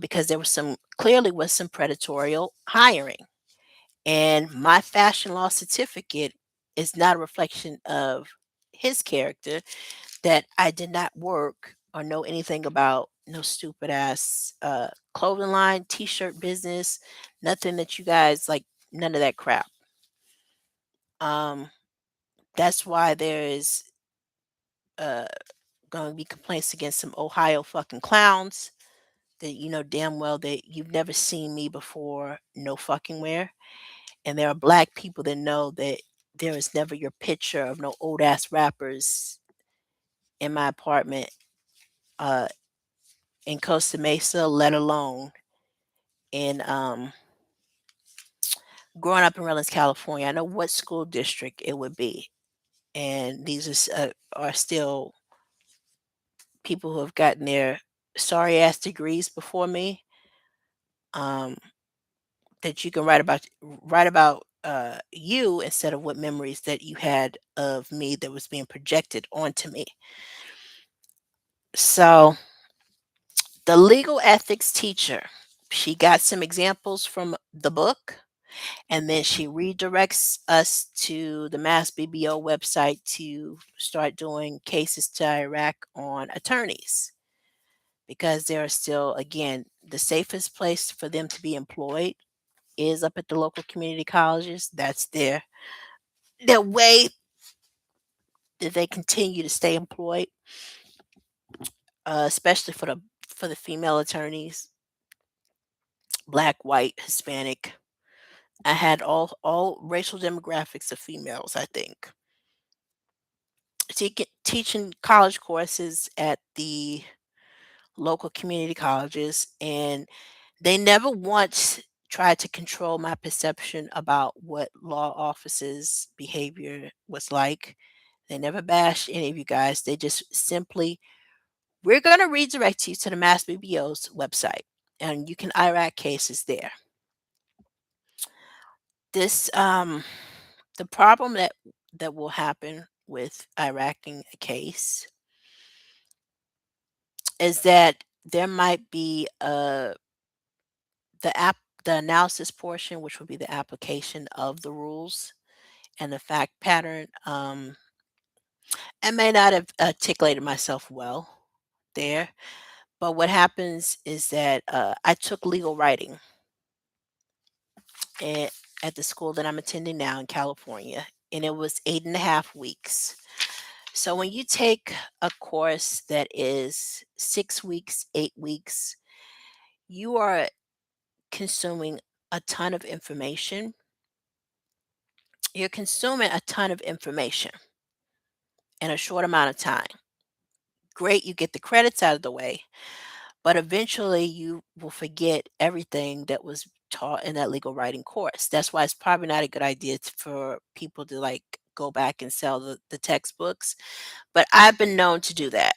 because there was some clearly was some predatorial hiring, and my fashion law certificate is not a reflection of his character. That I did not work or know anything about no stupid ass clothing line, t-shirt business, nothing that you guys like, none of that crap. Um, that's why there is uh going to be complaints against some Ohio fucking clowns that you know damn well that you've never seen me before, no fucking where. And there are black people that know that there is never your picture of no old ass rappers in my apartment uh in Costa Mesa, let alone in growing up in Redlands, California. I know what school district it would be, and these are still people who have gotten their sorry ass degrees before me. Um, that you can write about you instead of what memories that you had of me that was being projected onto me. So the legal ethics teacher, she got some examples from the book. And then she redirects us to the Mass BBO website to start doing cases to IRAC on attorneys because they are still, again, the safest place for them to be employed is up at the local community colleges. That's their way that they continue to stay employed, especially for the female attorneys, black, white, Hispanic. I had all racial demographics of females, I think, teaching college courses at the local community colleges, and they never once tried to control my perception about what law officers' behavior was like. They never bashed any of you guys. They just simply, we're going to redirect you to the Mass BBO's website, and you can IRAC cases there. This the problem that will happen with IRACing a case is that there might be the analysis portion, which would be the application of the rules and the fact pattern. I may not have articulated myself well there, but what happens is that I took legal writing at, at the school that I'm attending now in California, and it was 8.5 weeks. So when you take a course that is 6 weeks, 8 weeks, you are consuming a ton of information. You're consuming a ton of information in a short amount of time. Great, you get the credits out of the way, but eventually you will forget everything that was taught in that legal writing course. That's why it's probably not a good idea for people to like go back and sell the textbooks. But I've been known to do that.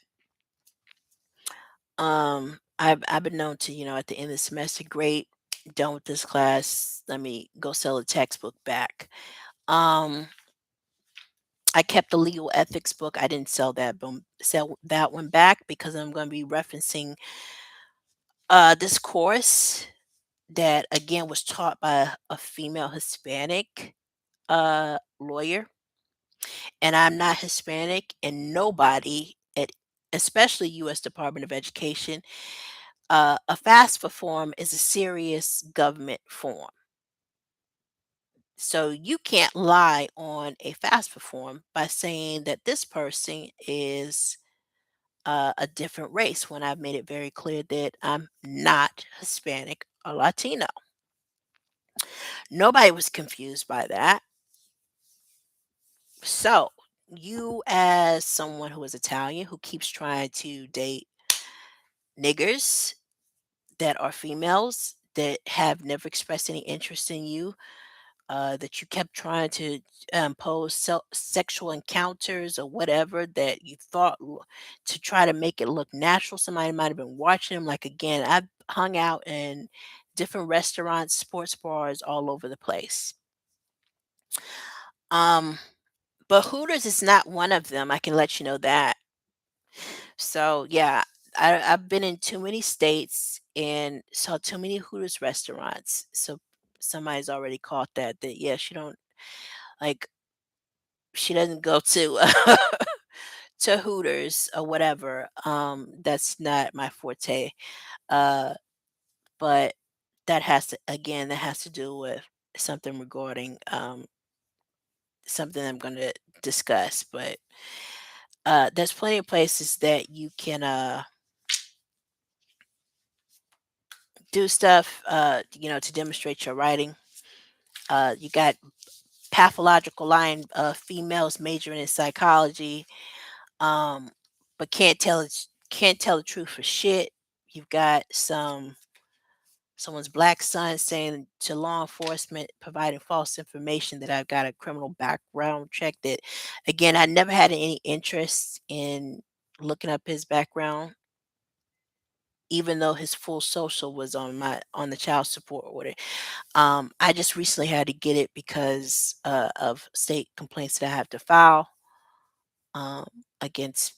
I've been known to, at the end of the semester, great, done with this class. Let me go sell a textbook back. Um, I kept the legal ethics book. I didn't sell that one back because I'm going to be referencing this course that again was taught by a female Hispanic lawyer, and I'm not Hispanic, and nobody at especially U.S. Department of Education, a FAFSA form is a serious government form. So you can't lie on a FAFSA form by saying that this person is a different race when I've made it very clear that I'm not Hispanic or Latino. Nobody was confused by that. So, you as someone who is Italian who keeps trying to date niggers that are females that have never expressed any interest in you, that you kept trying to pose sexual encounters or whatever that you thought to try to make it look natural. Somebody might have been watching them. Like, again, I've hung out in different restaurants, sports bars all over the place. Um, but Hooters is not one of them. I can let you know that. So yeah, I've been in too many states and saw too many Hooters restaurants. So somebody's already caught that yeah, like she doesn't go to to Hooters or whatever. That's not my forte. Uh but that has to do with something regarding something I'm going to discuss, but there's plenty of places that you can do stuff, to demonstrate your writing. You got pathological lying females majoring in psychology, um, but can't tell the truth for shit. You've got someone's black son saying to law enforcement, providing false information that I've got a criminal background check. That again, I never had any interest in looking up his background, even though his full social was on the child support order. I just recently had to get it because of state complaints that I have to file um, against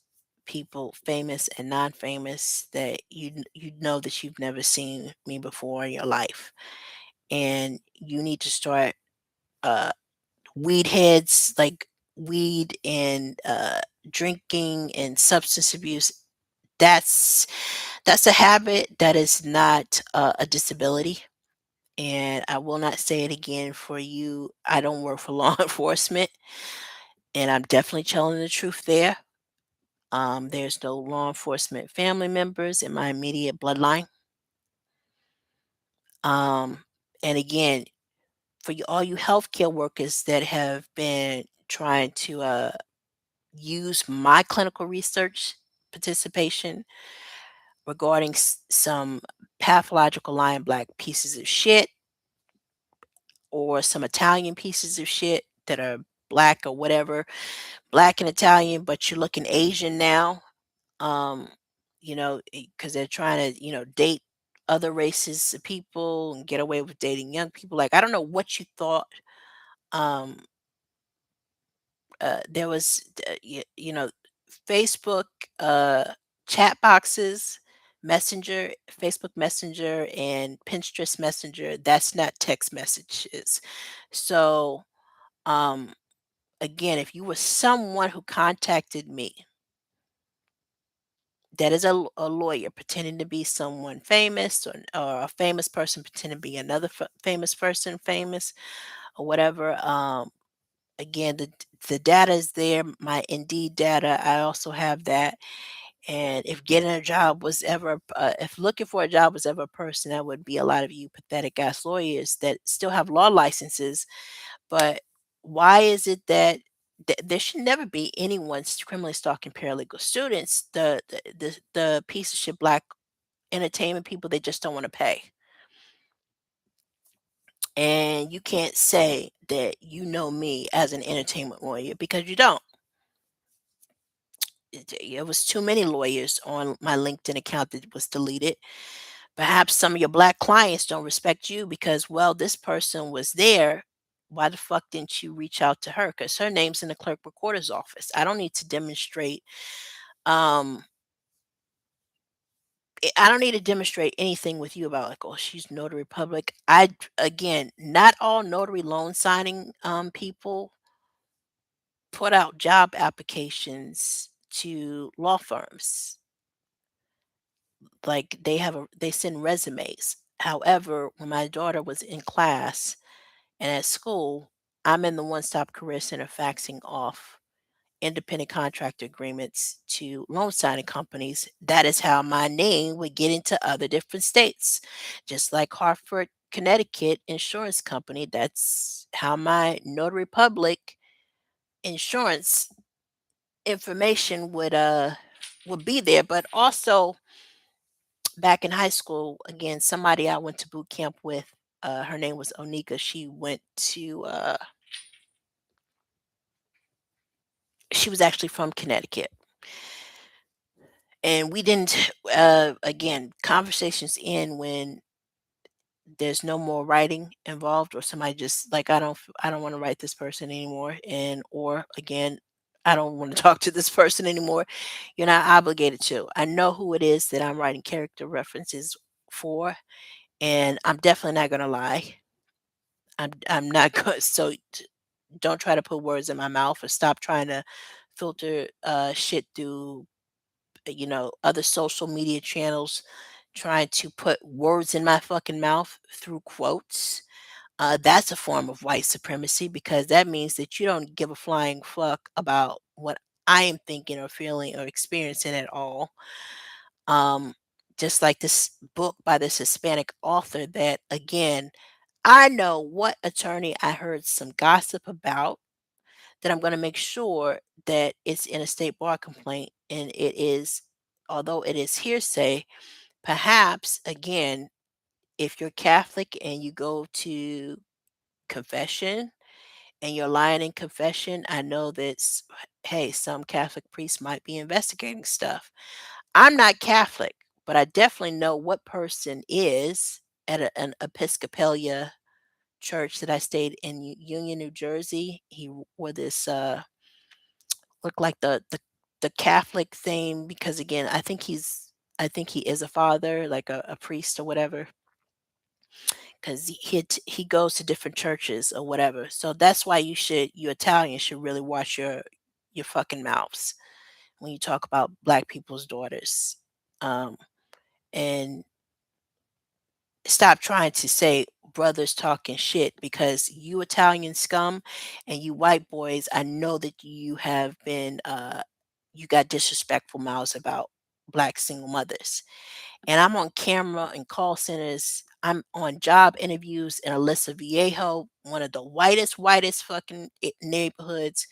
people famous and non-famous that you know that you've never seen me before in your life, and you need to start uh, weed heads like weed and drinking and substance abuse. That's that's a habit that is not a disability. And I will not say it again for you. I don't work for law enforcement, and I'm definitely telling the truth there. There's no law enforcement family members in my immediate bloodline. Um, and again, for all you healthcare workers that have been trying to use my clinical research participation regarding some pathological lying black pieces of shit or some Italian pieces of shit that are black or whatever, black and Italian, but you're looking Asian now. Um, because they're trying to, date other races of people and get away with dating young people. Like, I don't know what you thought. Um, there was, Facebook chat boxes, Messenger, Facebook Messenger, and Pinterest Messenger. That's not text messages. So, um, again, if you were someone who contacted me that is a lawyer pretending to be someone famous, or a famous person pretending to be another famous person, famous or whatever. Again, the data is there. My Indeed data, I also have that. And if getting a job was ever, if looking for a job was ever a person, that would be a lot of you pathetic ass lawyers that still have law licenses. But why is it that there should never be anyone criminally stalking paralegal students? The piece of shit black entertainment people, they just don't want to pay. And you can't say that you know me as an entertainment lawyer because you don't. It was too many lawyers on my LinkedIn account that was deleted. Perhaps some of your black clients don't respect you because, well, this person was there. Why the fuck didn't you reach out to her? Because her name's in the clerk recorder's office. I don't need to demonstrate. Um, I don't need to demonstrate anything with you about, like, oh, she's notary public. Again, not all notary loan signing people put out job applications to law firms. Like, they send resumes. However, when my daughter was in class and at school, I'm in the One Stop Career Center faxing off independent contractor agreements to loan signing companies. That is how my name would get into other different states. Just like Hartford, Connecticut Insurance Company, that's how my Notary Public insurance information would be there. But also back in high school, again, somebody I went to boot camp with, her name was Onika. She was actually from Connecticut. And we didn't, again, conversations end when there's no more writing involved, or somebody just like, I don't want to write this person anymore. And, or again, I don't want to talk to this person anymore. You're not obligated to. I know who it is that I'm writing character references for, and I'm definitely not going to lie. I'm not going. So don't try to put words in my mouth, or stop trying to filter shit through, other social media channels, trying to put words in my fucking mouth through quotes. That's a form of white supremacy because that means that you don't give a flying fuck about what I am thinking or feeling or experiencing at all. Um, just like this book by this Hispanic author that, again, I know what attorney I heard some gossip about, that I'm going to make sure that it's in a state bar complaint, and it is, although it is hearsay, perhaps, again, if you're Catholic and you go to confession and you're lying in confession, I know that, hey, some Catholic priests might be investigating stuff. I'm not Catholic, but I definitely know what person is at an Episcopalia church that I stayed in Union, New Jersey. He wore this look like the Catholic thing because, again, I think he is a father, like a priest or whatever, because he goes to different churches or whatever. So that's why you Italians should really watch your fucking mouths when you talk about black people's daughters. Um, and stop trying to say brothers talking shit, because you Italian scum and you white boys, I know that you have been you got disrespectful mouths about black single mothers. And I'm on camera in call centers. I'm on job interviews in Alyssa Viejo, one of the whitest fucking neighborhoods,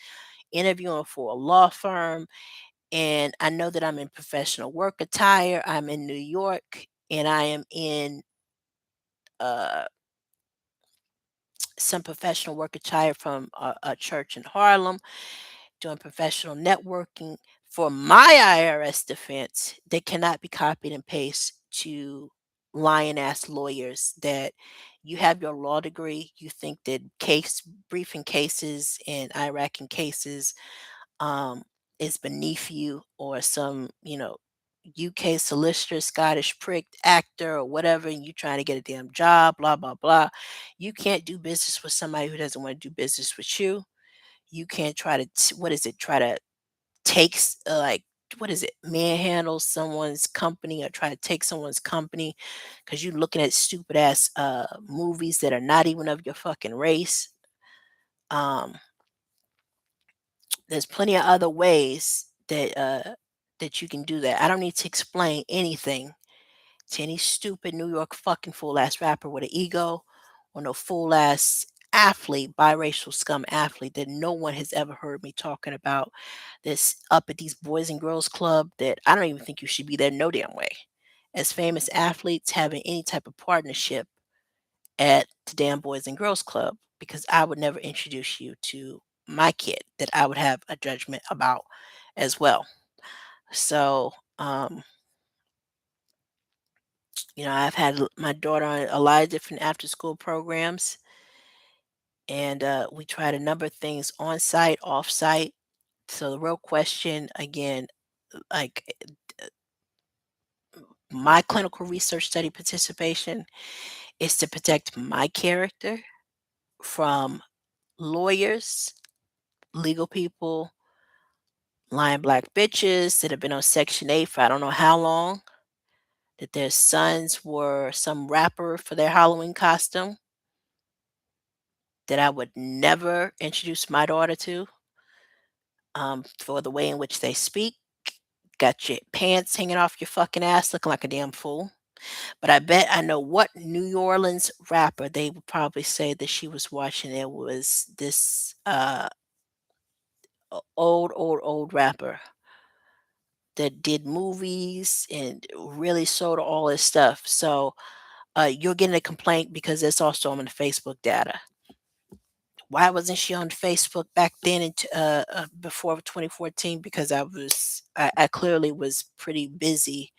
interviewing for a law firm. And I know that I'm in professional work attire. I'm in New York, and I am in uh, some professional work attire from a church in Harlem, doing professional networking. For my IRS defense, they cannot be copied and pasted to lying ass lawyers that you have your law degree. You think that case briefing cases and IRAC cases um, is beneath you, or some, UK solicitor, Scottish prick actor, or whatever, and you trying to get a damn job, blah, blah, blah. You can't do business with somebody who doesn't want to do business with you. You can't try to, what is it, try to take, like, what is it, manhandle someone's company or try to take someone's company because you're looking at stupid ass movies that are not even of your fucking race. Um, There's plenty of other ways that you can do that. I don't need to explain anything to any stupid New York fucking fool ass rapper with an ego, or no fool ass athlete, biracial scum athlete that no one has ever heard me talking about, this up at these boys and girls club that I don't even think you should be there no damn way. As famous athletes having any type of partnership at the damn Boys and Girls Club, because I would never introduce you to my kid that I would have a judgment about as well. So, I've had my daughter on a lot of different after school programs, and we tried a number of things on site, off site. So, the real question again, like, my clinical research study participation is to protect my character from lawyers, legal people, lying black bitches that have been on Section 8 for I don't know how long, that their sons were some rapper for their Halloween costume that I would never introduce my daughter to, for the way in which they speak. Got your pants hanging off your fucking ass looking like a damn fool. But I bet I know what New Orleans rapper they would probably say that she was watching. It was this old rapper that did movies and really sold all this stuff. So you're getting a complaint because it's also on the Facebook data. Why wasn't she on Facebook back then before 2014? Because I clearly was pretty busy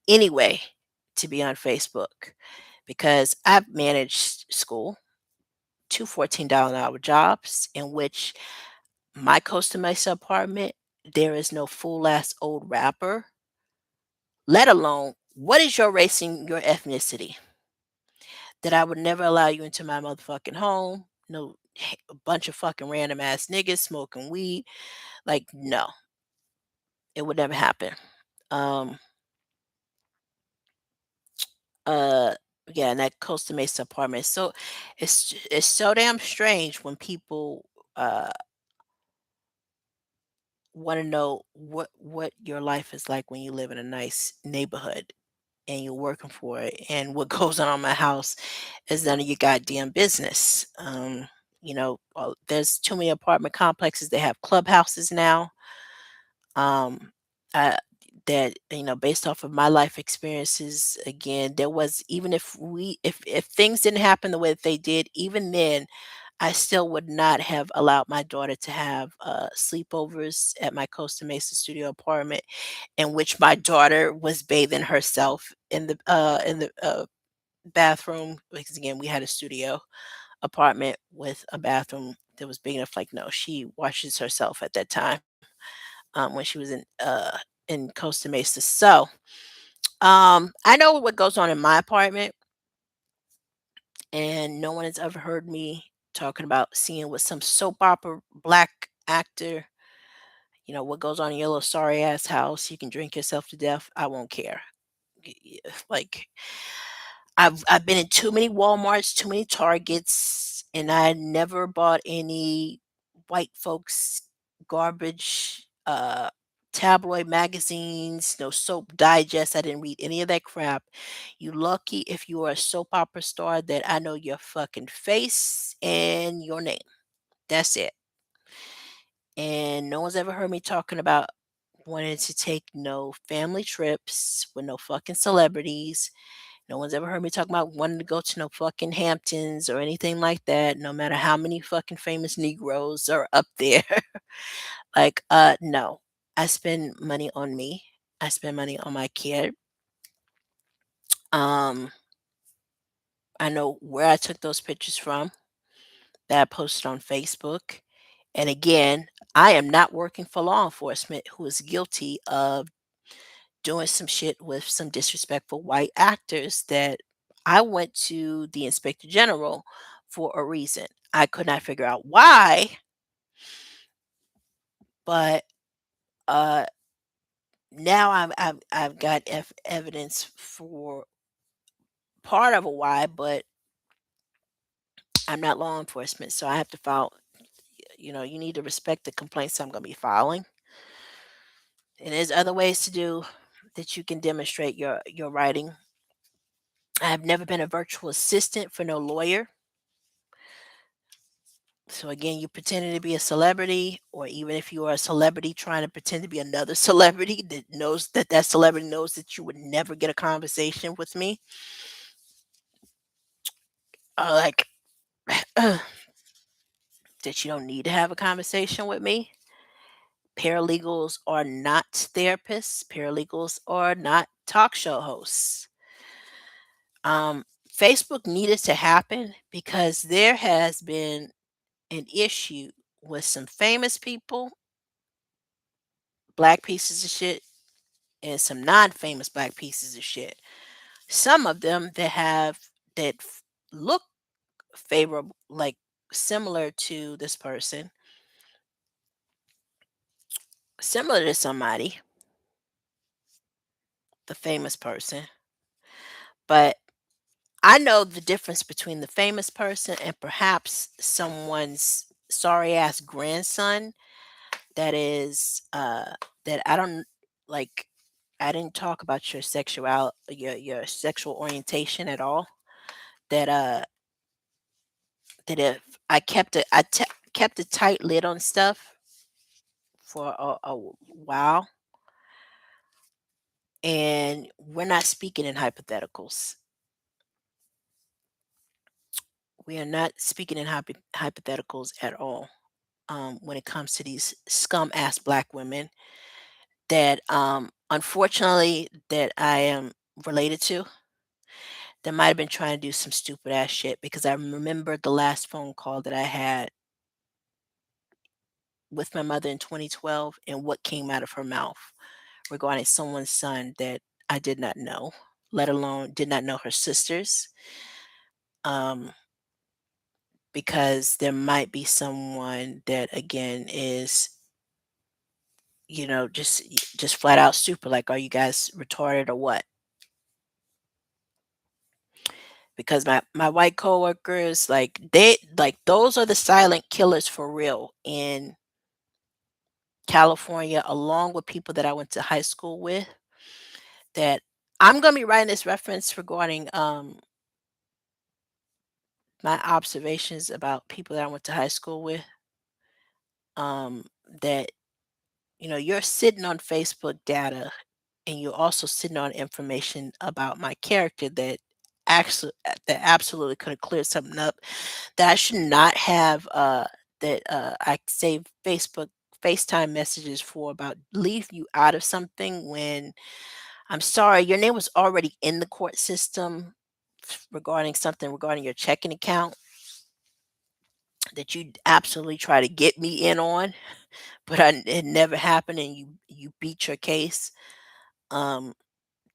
anyway to be on Facebook, because I've managed school, two $14 an hour jobs in which my Costa Mesa apartment, there is no fool ass old rapper, let alone what is your race and your ethnicity, that I would never allow you into my motherfucking home. No, a bunch of fucking random ass niggas smoking weed. Like, no, it would never happen. Um, uh, yeah, and that Costa Mesa apartment. So it's so damn strange when people uh want to know what your life is like when you live in a nice neighborhood and you're working for it, and what goes on in my house is none of your goddamn business. There's too many apartment complexes. They have clubhouses now. Um, uh, that based off of my life experiences, again, there was, even if things didn't happen the way that they did, even then, I still would not have allowed my daughter to have sleepovers at my Costa Mesa studio apartment, in which my daughter was bathing herself in the bathroom, because again we had a studio apartment with a bathroom that was big enough. Like, no, she washes herself at that time, when she was in Costa Mesa. So I know what goes on in my apartment, and no one has ever heard me talking about seeing with some soap opera black actor. What goes on in your little sorry ass house. You can drink yourself to death. I won't care. Like, I've been in too many Walmarts, too many Targets, and I never bought any white folks garbage, tabloid magazines, no Soap Digest. I didn't read any of that crap. You lucky if you are a soap opera star that I know your fucking face and your name. That's it. And no one's ever heard me talking about wanting to take no family trips with no fucking celebrities. No one's ever heard me talk about wanting to go to no fucking Hamptons or anything like that, no matter how many fucking famous Negroes are up there. Like, no. I spend money on me. I spend money on my kid. Um, I know where I took those pictures from that I posted on Facebook. And again, I am not working for law enforcement who is guilty of doing some shit with some disrespectful white actors that I went to the inspector general for a reason. I could not figure out why, but uh, now I've got evidence for part of a why, but I'm not law enforcement, so I have to file. You know, you need to respect the complaints I'm going to be filing, and there's other ways to do that you can demonstrate your writing. I have never been a virtual assistant for no lawyer. So again, you pretending to be a celebrity, or even if you are a celebrity trying to pretend to be another celebrity that knows that that celebrity knows that you would never get a conversation with me, like that you don't need to have a conversation with me. Paralegals are not therapists. Paralegals are not talk show hosts. Facebook needed to happen because there has been an issue with some famous people, black pieces of shit, and some non-famous black pieces of shit. Some of them that look favorable, like similar to this person, similar to somebody, the famous person. But I know the difference between the famous person and perhaps someone's sorry ass grandson that is that I don't like. I didn't talk about your sexual orientation at all. That that if I kept a tight lid on stuff for a while, and we're not speaking in hypotheticals. We are not speaking in hypotheticals at all. When it comes to these scum ass black women that unfortunately that I am related to, that might have been trying to do some stupid ass shit, because I remember the last phone call that I had with my mother in 2012 and what came out of her mouth regarding someone's son that I did not know, let alone did not know her sisters. Um, because there might be someone that again is, just flat out stupid. Like, are you guys retarded or what? Because my white coworkers, like those are the silent killers for real in California, along with people that I went to high school with. That I'm gonna be writing this reference regarding my observations about people that I went to high school with. Um, that you're sitting on Facebook data, and you're also sitting on information about my character that absolutely could have cleared something up, that I should not have that I saved Facebook FaceTime messages for, about leave you out of something when I'm sorry, your name was already in the court system regarding something regarding your checking account that you absolutely try to get me in on, but it never happened, and you beat your case. Um,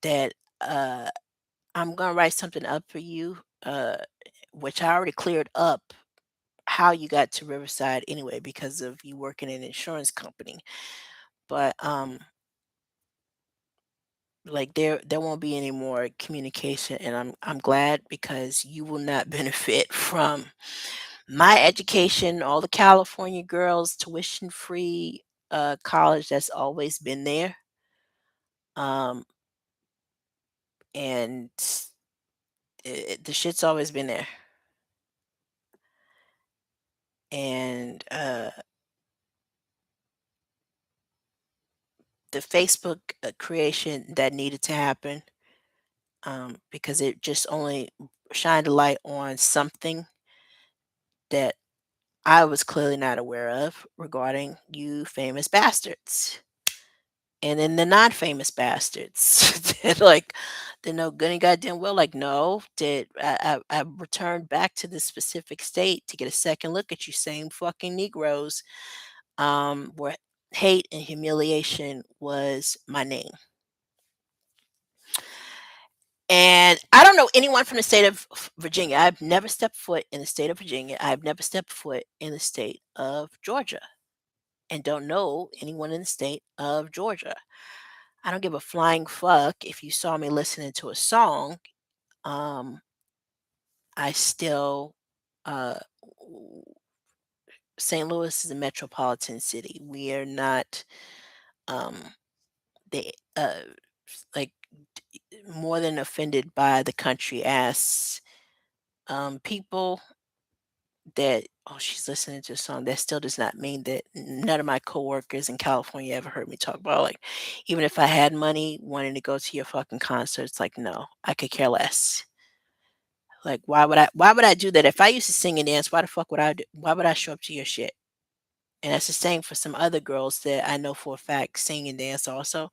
that I'm gonna write something up for you, which I already cleared up how you got to Riverside anyway because of you working in an insurance company. But Like there won't be any more communication, and I'm glad because you will not benefit from my education, all the California girls, tuition free college that's always been there. Um and the shit's always been there. And the Facebook creation that needed to happen, because it just only shined a light on something that I was clearly not aware of regarding you famous bastards. And then the non-famous bastards that like they know good and goddamn well like no did I returned back to this specific state to get a second look at you same fucking Negroes, where hate and humiliation was my name. And I don't know anyone from the state of Virginia. I've never stepped foot in the state of Virginia. I've never stepped foot in the state of Georgia and don't know anyone in the state of Georgia. I don't give a flying fuck if you saw me listening to a song. Um, I still, uh, St. Louis is a metropolitan city. We are not, um, the, like more than offended by the country ass people that oh she's listening to a song that still does not mean that none of my coworkers in California ever heard me talk about like even if I had money wanting to go to your fucking concerts like no I could care less. Like why would I do that if I used to sing and dance why the fuck would why would I show up to your shit? And that's the same for some other girls that I know for a fact sing and dance also.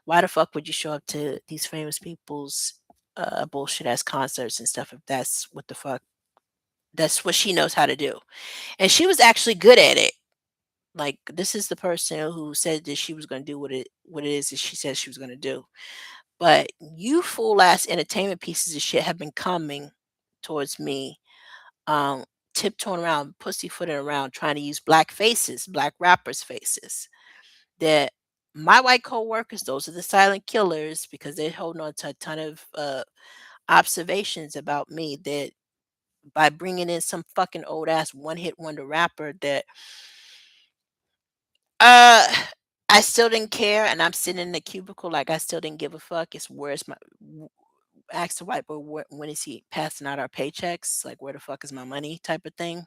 Why the fuck would you show up to these famous people's bullshit ass concerts and stuff if that's what the fuck that's what she knows how to do. And she was actually good at it. Like this is the person who said that she was going to do what it is that she said she was going to do. But you fool ass entertainment pieces of shit have been coming towards me, um, tiptoeing around, pussyfooting around, trying to use black faces, black rappers' faces. That my white coworkers, those are the silent killers because they're holding on to a ton of observations about me that by bringing in some fucking old ass one hit wonder rapper that Uh, I still didn't care, and I'm sitting in the cubicle like I still didn't give a fuck. It's where's my ask the white boy when is he passing out our paychecks? Like where the fuck is my money? Type of thing.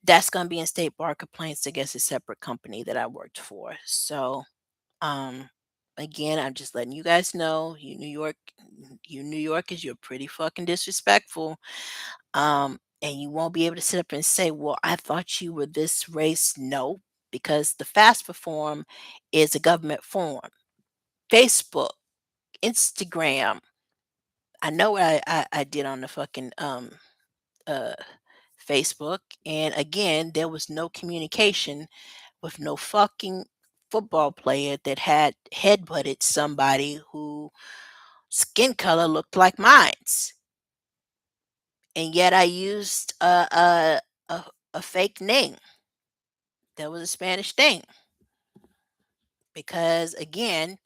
That's gonna be in state bar complaints against a separate company that I worked for. So, um, again, I'm just letting you guys know, you New Yorkers, you're pretty fucking disrespectful. And you won't be able to sit up and say, "Well, I thought you were this race." No, because the FAFSA form is a government form. Facebook, Instagram. I know what I did on the fucking uh Facebook, and again, there was no communication with no fucking football player that had headbutted somebody who skin color looked like mine's. And yet I used a fake name. That was a Spanish thing because again,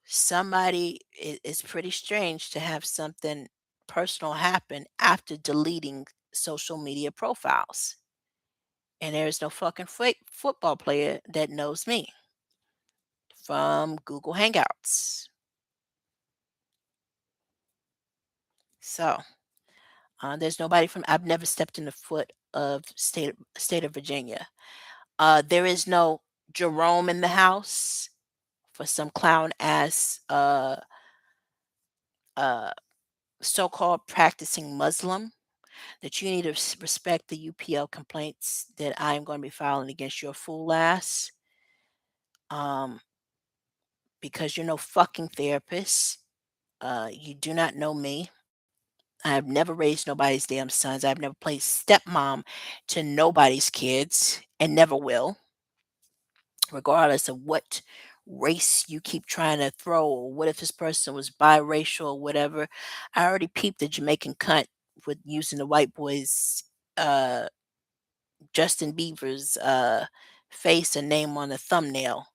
it's pretty strange to have something personal happen after deleting social media profiles. And there is no fucking fake football player that knows me from Google Hangouts. So there's nobody from. I've never stepped in the foot of state of Virginia. There is no Jerome in the house for some clown ass uh so-called practicing Muslim that you need to respect the UPL complaints that I am going to be filing against your fool ass, um, because you're no fucking therapist. You do not know me. I've never raised nobody's damn sons. I've never played stepmom to nobody's kids and never will, regardless of what race you keep trying to throw or what if this person was biracial or whatever. I already peeped the Jamaican cunt with using the white boy's uh Justin Bieber's face and name on the thumbnail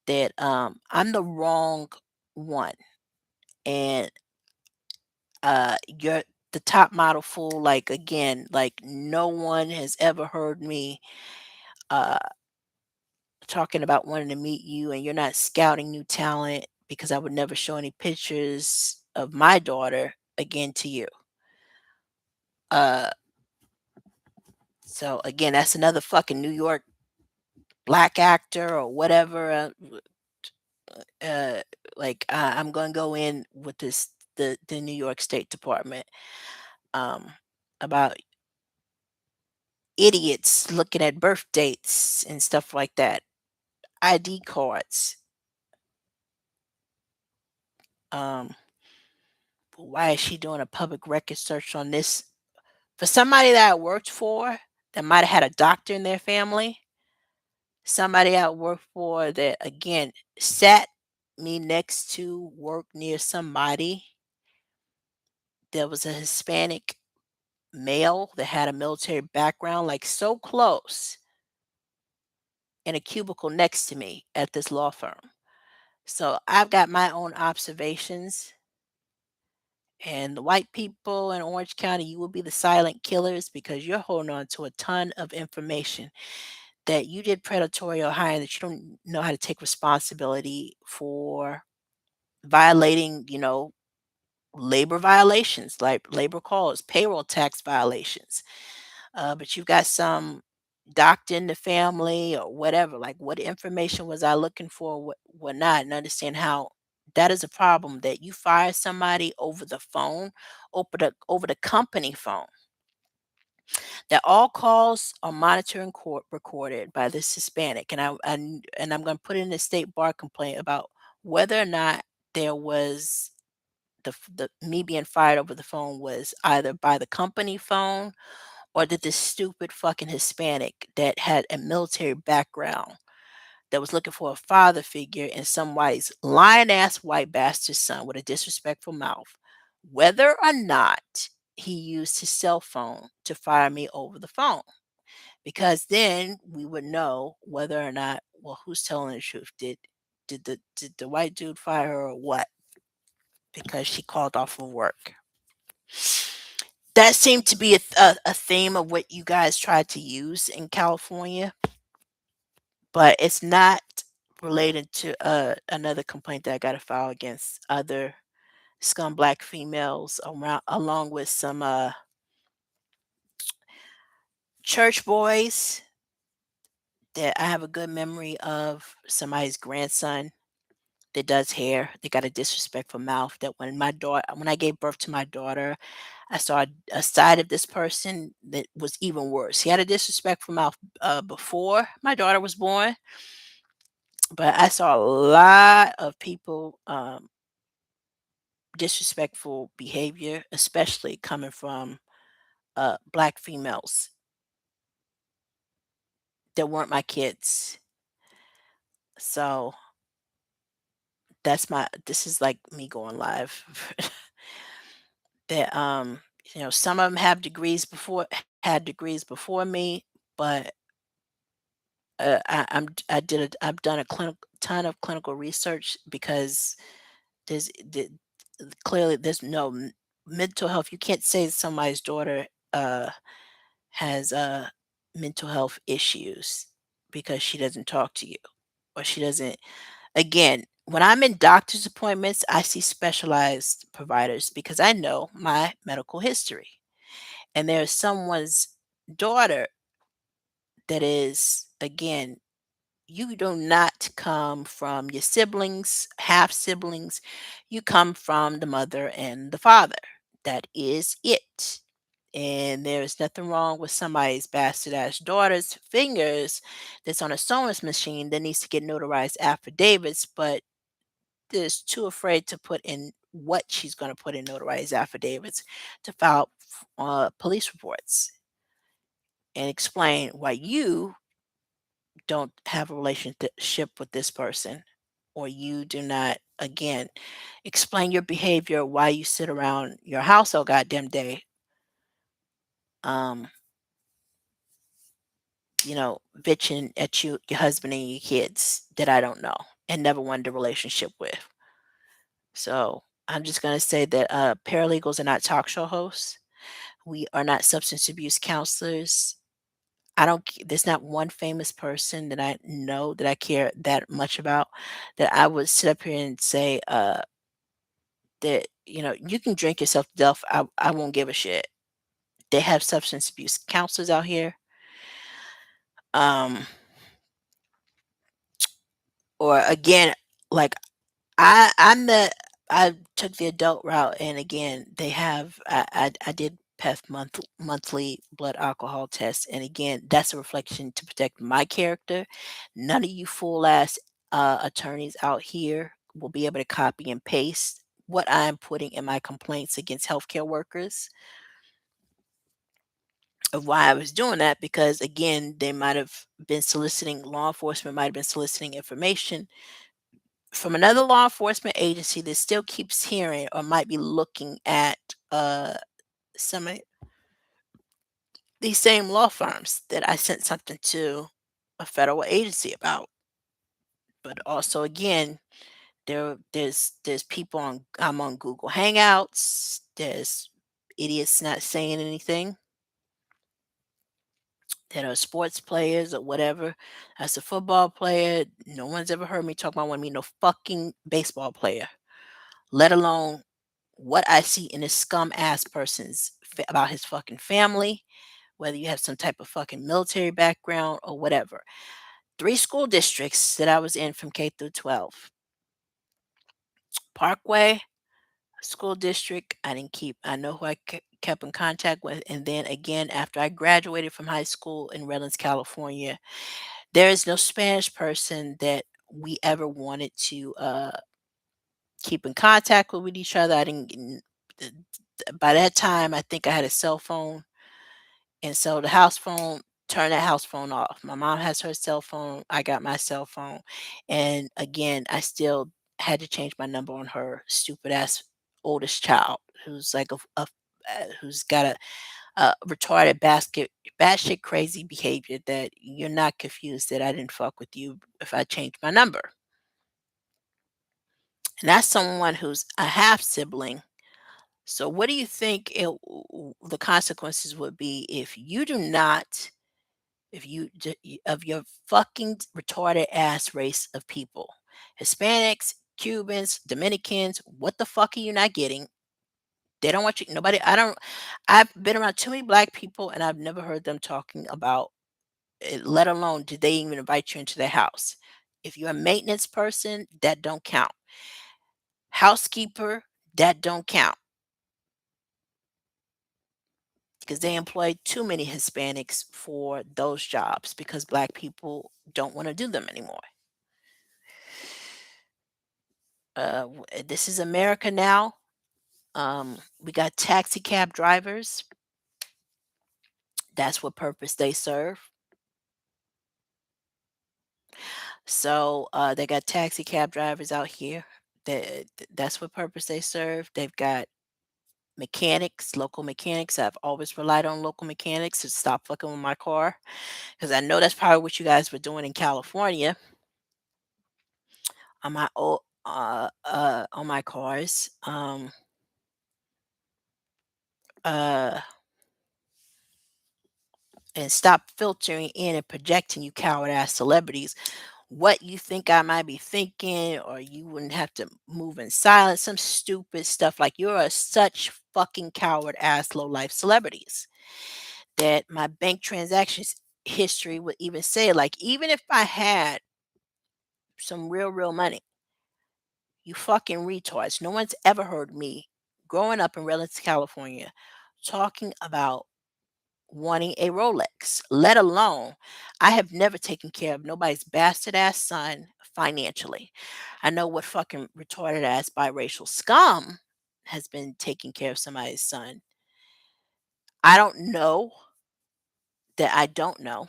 that I'm the wrong one, and you're the top model fool. Like again, like no one has ever heard me uh talking about wanting to meet you, and you're not scouting new talent because I would never show any pictures of my daughter again to you. Uh, so again, that's another fucking New York black actor or whatever. Uh, I'm gonna go in with the New York State Department um, about idiots looking at birth dates and stuff like that, ID cards. Um, why is she doing a public record search on this for somebody that I worked for that might have had a doctor in their family? Somebody I worked for that again sat me next to work near somebody that was a Hispanic male that had a military background, like so close in a cubicle next to me at this law firm. So I've got my own observations. And the white people in Orange County, you will be the silent killers because you're holding on to a ton of information that you did predatory or hiring that you don't know how to take responsibility for violating, labor violations like labor calls, payroll tax violations. But you've got some doctor in the family or whatever. Like, what information was I looking for? What not? And understand how that is a problem that you fire somebody over the phone, over the company phone. That all calls are monitored and court recorded by this Hispanic, and I'm going to put in a state bar complaint about whether or not there was the me being fired over the phone was either by the company phone or did this stupid fucking Hispanic that had a military background that was looking for a father figure in some white's lying ass white bastard son with a disrespectful mouth, whether or not he used his cell phone to fire me over the phone. Because then we would know whether or not, well, who's telling the truth? Did the white dude fire her or what? Because she called off of work. That seemed to be a theme of what you guys tried to use in California, but it's not related to another complaint that I got to file against other scum black females around, along with some church boys that I have a good memory of somebody's grandson that does hair. They got a disrespectful mouth that when I gave birth to my daughter, I saw a side of this person that was even worse. He had a disrespectful mouth before my daughter was born, but I saw a lot of people disrespectful behavior, especially coming from black females that weren't my kids. So this is like me going live. That some of them have degrees before had degrees before me, but I've done a ton of clinical research because there's the, clearly there's no mental health. You can't say somebody's daughter uh, has mental health issues because she doesn't talk to you or she doesn't. Again, when I'm in doctor's appointments, I see specialized providers because I know my medical history. And there's someone's daughter that is, again, you do not come from your siblings, half siblings. You come from the mother and the father. That is it. And there's nothing wrong with somebody's bastard ass daughter's fingers that's on a sewing machine that needs to get notarized affidavits, but is too afraid to put in what she's going to put in notarized affidavits to file police reports and explain why you don't have a relationship with this person or you do not again explain your behavior why you sit around your house all goddamn day um bitching at your husband and your kids that I don't know and never wanted a relationship with. So I'm just going to say that paralegals are not talk show hosts. We are not substance abuse counselors. There's not one famous person that I know that I care that much about that I would sit up here and say that you can drink yourself to death. I won't give a shit. They have substance abuse counselors out here. Um, or again, like I'm the I took the adult route, and again, they have I did monthly blood alcohol tests, and again, that's a reflection to protect my character. None of you fool ass attorneys out here will be able to copy and paste what I'm putting in my complaints against healthcare workers of why I was doing that, because again, they might have been soliciting law enforcement might have been soliciting information from another law enforcement agency that still keeps hearing or might be looking at some of these same law firms that I sent something to a federal agency about. But also again, there's people on I'm on Google Hangouts. There's idiots not saying anything that are sports players or whatever. As a football player, no one's ever heard me talk about want to be no fucking baseball player, let alone what I see in this scum ass person's about his fucking family, whether you have some type of fucking military background or whatever. Three school districts that I was in from K through 12. Parkway School District, I know who I kept in contact with. And then again, after I graduated from high school in Redlands, California, there is no Spanish person that we ever wanted to keep in contact with each other. I didn't. By that time, I think I had a cell phone, and so the house phone turn that house phone off. My mom has her cell phone. I got my cell phone, and again, I still had to change my number on her stupid ass oldest child, who's like who's got a retarded batshit crazy behavior that you're not confused that I didn't fuck with you if I changed my number. And that's someone who's a half sibling. So what do you think the consequences would be if you do not, if you of your fucking retarded ass race of people, Hispanics, Cubans, Dominicans, what the fuck are you not getting? They don't want you. Nobody. I don't. I've been around too many black people, and I've never heard them talking about it. Let alone did they even invite you into their house? If you're a maintenance person, that don't count. Housekeeper, that don't count because they employ too many Hispanics for those jobs because black people don't want to do them anymore. This is America now. We got taxi cab drivers. That's what purpose they serve. So they got taxi cab drivers out here. That's what purpose they serve. They've got mechanics, local mechanics. I've always relied on local mechanics to stop fucking with my car because I know that's probably what you guys were doing in California on my old on my cars. Uh and stop filtering in and projecting, you coward ass celebrities, what you think I might be thinking, or you wouldn't have to move in silence, some stupid stuff like you're such fucking coward ass low life celebrities that my bank transactions history would even say, like, even if I had some real money, you fucking retards. No one's ever heard me growing up in Redlands, California, talking about wanting a Rolex, let alone I have never taken care of nobody's bastard ass son financially. I know what fucking retarded ass biracial scum has been taking care of somebody's son. I don't know that I don't know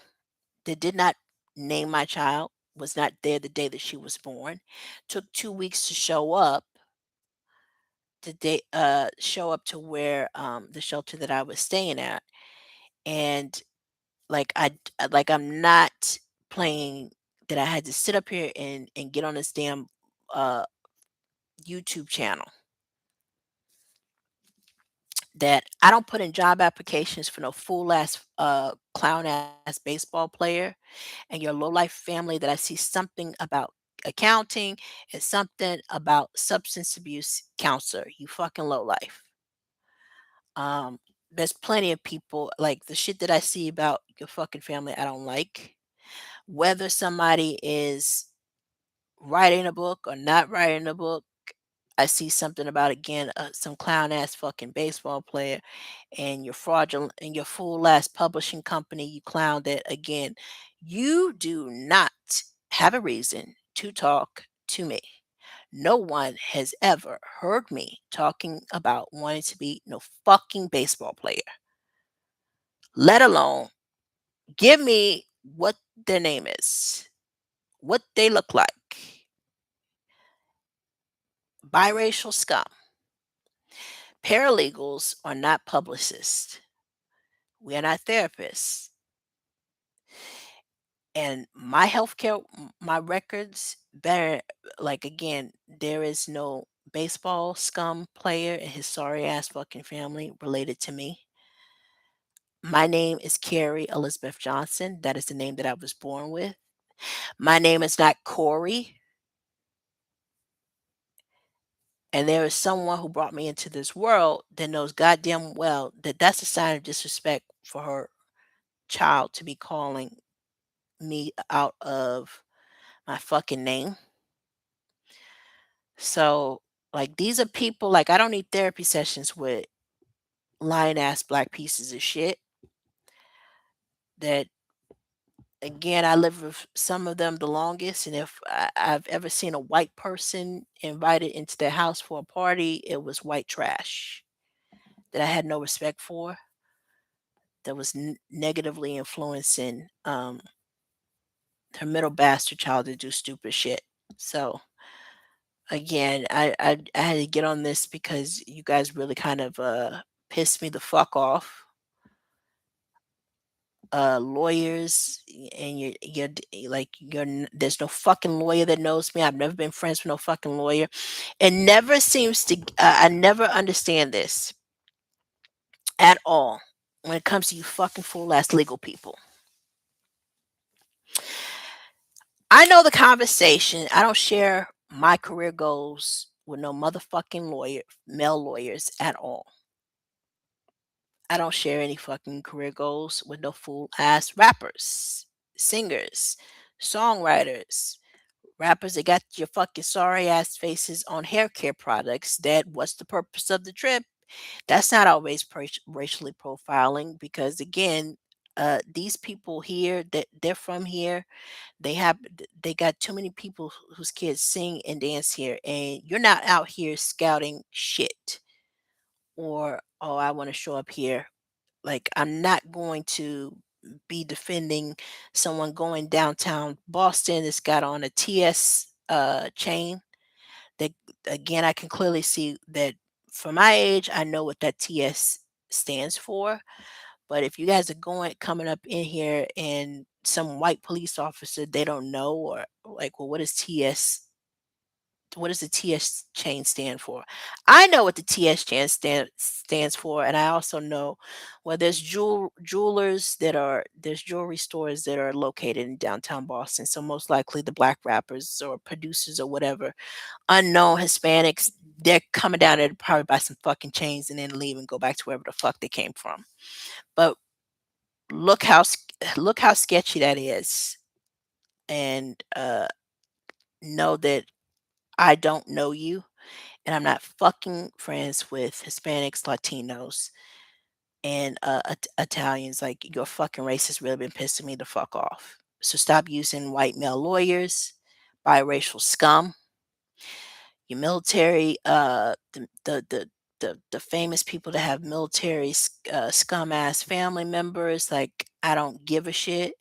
that did not name my child, was not there the day that she was born, took 2 weeks to show up to where the shelter that I was staying at. And like like I'm not playing that I had to sit up here and get on this damn uh YouTube channel that I don't put in job applications for no fool ass, clown ass baseball player and your low life family that I see something about accounting and something about substance abuse counselor, you fucking low life. Um, there's plenty of people like the shit that I see about your fucking family I don't like. Whether somebody is writing a book or not writing a book, I see something about again some clown ass fucking baseball player and your fraudulent and your fool ass publishing company, you clown that again. You do not have a reason to talk to me. No one has ever heard me talking about wanting to be no fucking baseball player, let alone give me what their name is, what they look like. Biracial scum. Paralegals are not publicists. We are not therapists. And my healthcare, my records better, like again, there is no baseball scum player and his sorry ass fucking family related to me. My name is Carrie Elizabeth Johnson. That is the name that I was born with. My name is not Corey. And there is someone who brought me into this world that knows goddamn well that that's a sign of disrespect for her child to be calling me out of my fucking name. So, like, these are people, like, I don't need therapy sessions with lying ass black pieces of shit that, again, I live with some of them the longest. And if I've ever seen a white person invited into their house for a party, it was white trash that I had no respect for, that was negatively influencing her middle bastard child to do stupid shit. So, again, I had to get on this because you guys really kind of pissed me the fuck off. Lawyers and there's no fucking lawyer that knows me. I've never been friends with no fucking lawyer. It never seems to I never understand this at all when it comes to you fucking fool ass legal people. I know the conversation. I don't share my career goals with no motherfucking male lawyers at all. I don't share any fucking career goals with no fool ass rappers, singers, songwriters, rappers that got your fucking sorry ass faces on hair care products. That what's the purpose of the trip? That's not always racially profiling because again, these people here that they're from here, they got too many people whose kids sing and dance here, and you're not out here scouting shit or oh I want to show up here. Like, I'm not going to be defending someone going downtown Boston that's got on a TS chain. That again, I can clearly see that for my age, I know what that TS stands for. But if you guys are coming up in here and some white police officer they don't know or like, well, what does the TS chain stand for? I know what the TS chain stands for, and I also know well there's jewelers that are there's jewelry stores that are located in downtown Boston. So most likely the black rappers or producers or whatever, unknown Hispanics, they're coming down there to probably buy some fucking chains and then leave and go back to wherever the fuck they came from. But look how look how sketchy that is, and know that I don't know you and I'm not fucking friends with Hispanics, Latinos, and Italians. Like your fucking race has really been pissing me the fuck off. So stop using white male lawyers, biracial scum, your military, the famous people that have military scum ass family members. Like I don't give a shit.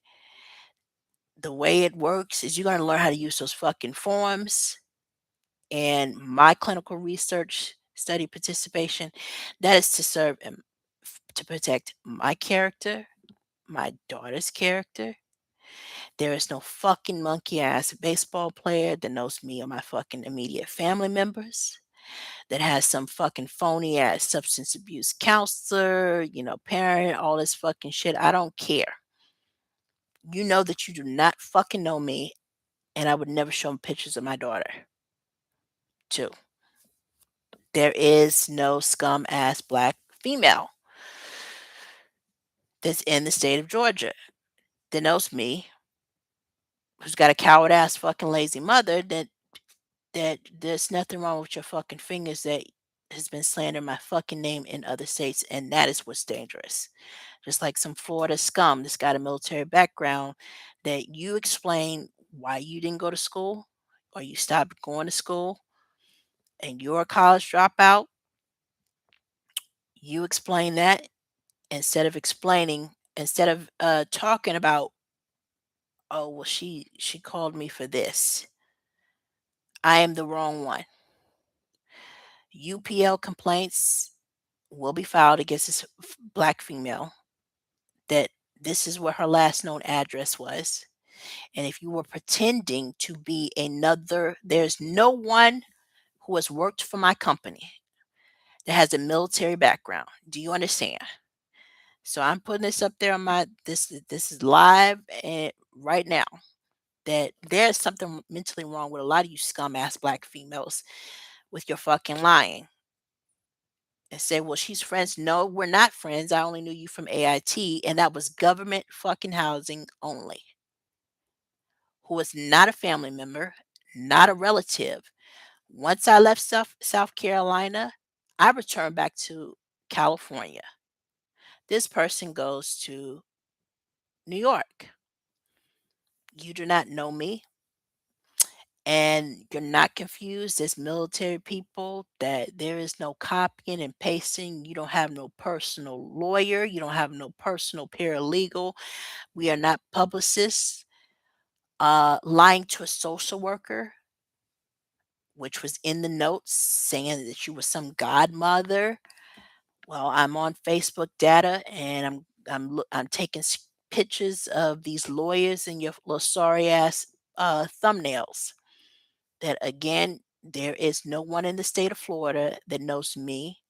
The way it works is you're gonna learn how to use those fucking forms and my clinical research study participation, that is to serve to protect my character, my daughter's character, There is no fucking monkey ass baseball player that knows me or my fucking immediate family members, that has some fucking phony ass substance abuse counselor, parent, all this fucking shit. I don't care. You know that you do not fucking know me, and I would never show 'em pictures of my daughter, too. There is no scum ass black female that's in the state of Georgia that knows me, who's got a coward ass fucking lazy mother that there's nothing wrong with your fucking fingers that has been slandering my fucking name in other states, and that is what's dangerous. Just like some Florida scum that's got a military background that you explain why you didn't go to school or you stopped going to school and you're a college dropout. You explain that instead of talking about, oh well, she called me for this. I am the wrong one. UPL complaints will be filed against this black female that this is where her last known address was. And if you were pretending to be another, there's no one who has worked for my company that has a military background. Do you understand? So I'm putting this up there on my this is live and right now that there's something mentally wrong with a lot of you scum ass black females with your fucking lying. And say, well, she's friends. No, we're not friends. I only knew you from AIT, and that was government fucking housing only. Who was not a family member, not a relative. Once I left South Carolina, I returned back to California. This person goes to New York. You do not know me, and you're not confused as military people that there is no copying and pasting. You don't have no personal lawyer. You don't have no personal paralegal. We are not publicists. Lying to a social worker, which was in the notes, saying that you were some godmother. Well, I'm on Facebook data, and I'm taking pictures of these lawyers and your little sorry ass thumbnails. That again, there is no one in the state of Florida that knows me,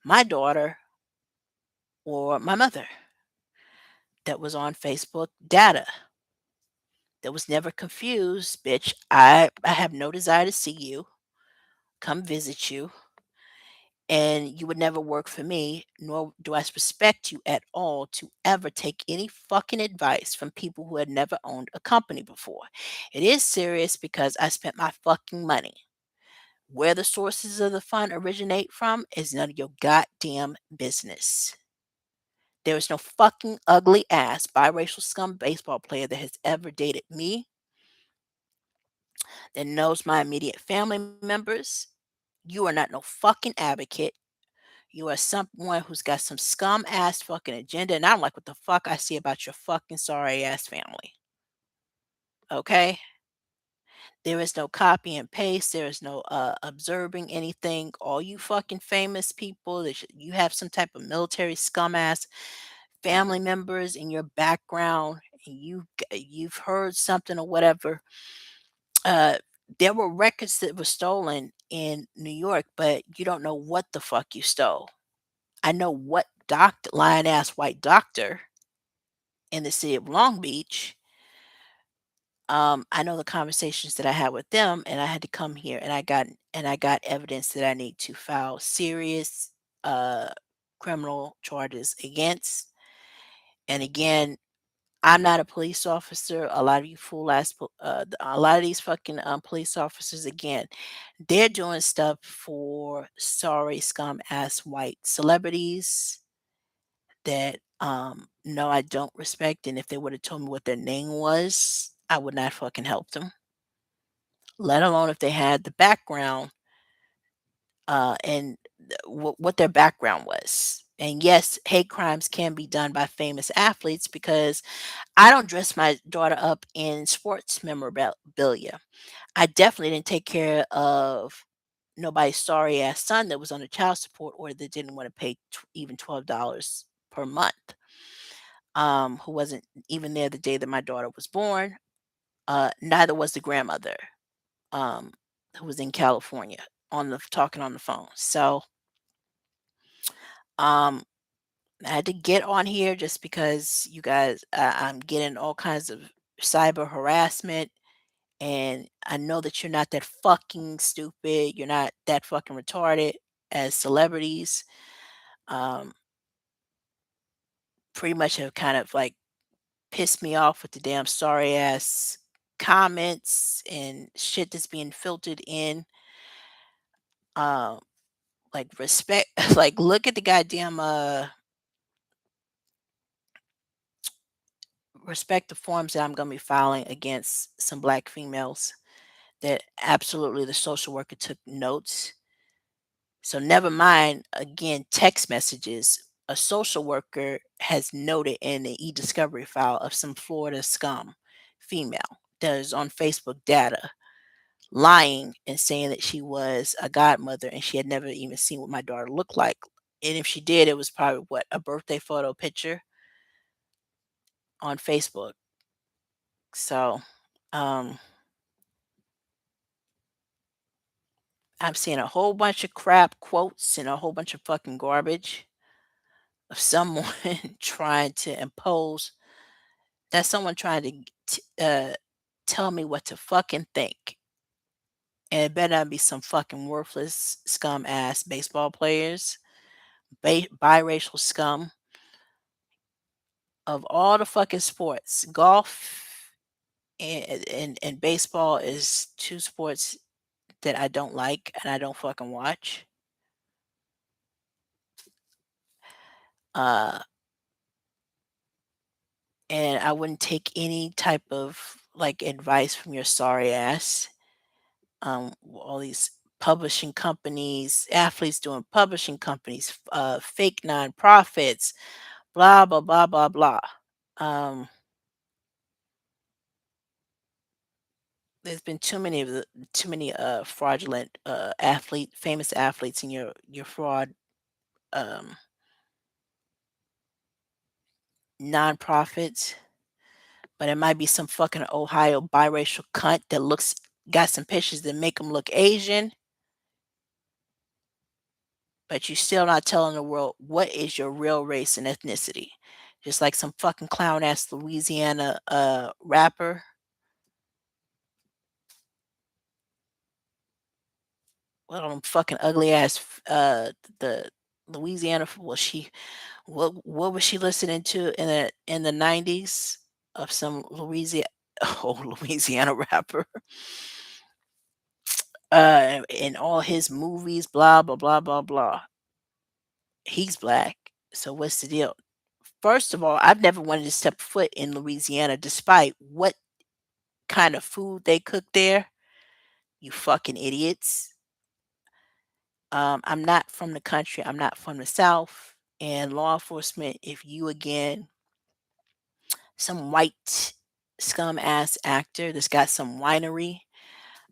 my daughter, or my mother that was on Facebook data. That was never confused, bitch. I have no desire to see you, come visit you, and you would never work for me, nor do I respect you at all to ever take any fucking advice from people who had never owned a company before. It is serious because I spent my fucking money. Where the sources of the fund originate from is none of your goddamn business. There is no fucking ugly ass biracial scum baseball player that has ever dated me, that knows my immediate family members. You are not no fucking advocate. You are someone who's got some scum ass fucking agenda, and I don't like what the fuck I see about your fucking sorry ass family. Okay? There is no copy and paste. There is no observing anything. All you fucking famous people that you have some type of military scum ass family members in your background, and you've heard something or whatever. Uh, there were records that were stolen in New York, but you don't know what the fuck you stole. I know what doctor, lying ass white doctor in the city of Long Beach. I know the conversations that I had with them, and I had to come here, and I got evidence that I need to file serious uh, criminal charges against. And again, I'm not a police officer. A lot of you fool ass, a lot of these fucking police officers, again, they're doing stuff for sorry scum ass white celebrities that no, I don't respect. And if they would have told me what their name was, I would not fucking help them. Let alone if they had the background and what their background was. And yes, hate crimes can be done by famous athletes because I don't dress my daughter up in sports memorabilia. I definitely didn't take care of nobody's sorry ass son that was on the child support or that didn't want to pay even $12 per month. who wasn't even there the day that my daughter was born. Neither was the grandmother, um, who was in California on the talking on the phone. So, um, I had to get on here just because you guys, I'm getting all kinds of cyber harassment, and I know that you're not that fucking stupid. You're not that fucking retarded as celebrities. Um, Pretty much have kind of like pissed me off with the damn sorry ass comments and shit that's being filtered in. Um, like respect, like look at the goddamn respect the forms that I'm gonna be filing against some black females that absolutely the social worker took notes. So never mind again text messages. A social worker has noted in the e-discovery file of some Florida scum female that is on Facebook data lying and saying that she was a godmother and she had never even seen what my daughter looked like. And if she did, it was probably what, a birthday photo picture on Facebook. So um I'm seeing a whole bunch of crap quotes and a whole bunch of fucking garbage of someone trying to impose that's someone trying to tell me what to fucking think. And it better not be some fucking worthless scum ass baseball players, biracial scum of all the fucking sports. Golf and baseball is two sports that I don't like and I don't fucking watch. Uh, and I wouldn't take any type of like advice from your sorry ass. All these publishing companies, athletes doing publishing companies, fake nonprofits, blah blah blah blah blah. Um, there's been too many fraudulent famous athletes in your fraud um nonprofits, but it might be some fucking Ohio biracial cunt that looks got some pictures that make him look Asian, but you still not telling the world what is your real race and ethnicity. Just like some fucking clown ass Louisiana rapper. Well, them fucking ugly ass the Louisiana was she what was she listening to in the 90s of some Louisiana oh Louisiana rapper in all his movies blah blah blah blah blah. He's black. So what's the deal? First of all, I've never wanted to step foot in Louisiana despite what kind of food they cook there. You fucking idiots. I'm not from the country. I'm not from the South. And law enforcement, if you again, some white scum ass actor that's got some winery.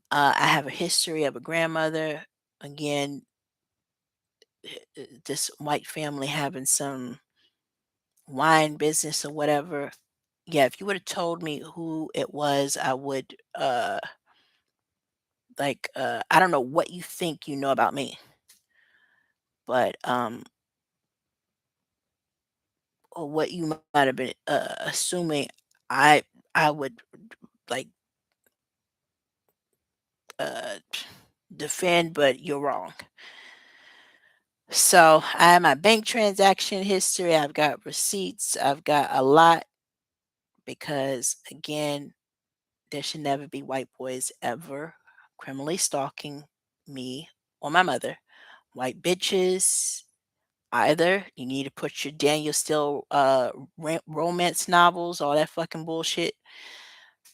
I have a history of a grandmother. Again, this white family having some wine business or whatever. Yeah, if you would have told me who it was, I would I don't know what you think you know about me, but or what you might have been assuming I I would like uh defend, but you're wrong. So I have my bank transaction history. I've got receipts. I've got a lot because again, there should never be white boys ever criminally stalking me or my mother. White bitches, either you need to put your Daniel Steele romance novels, all that fucking bullshit.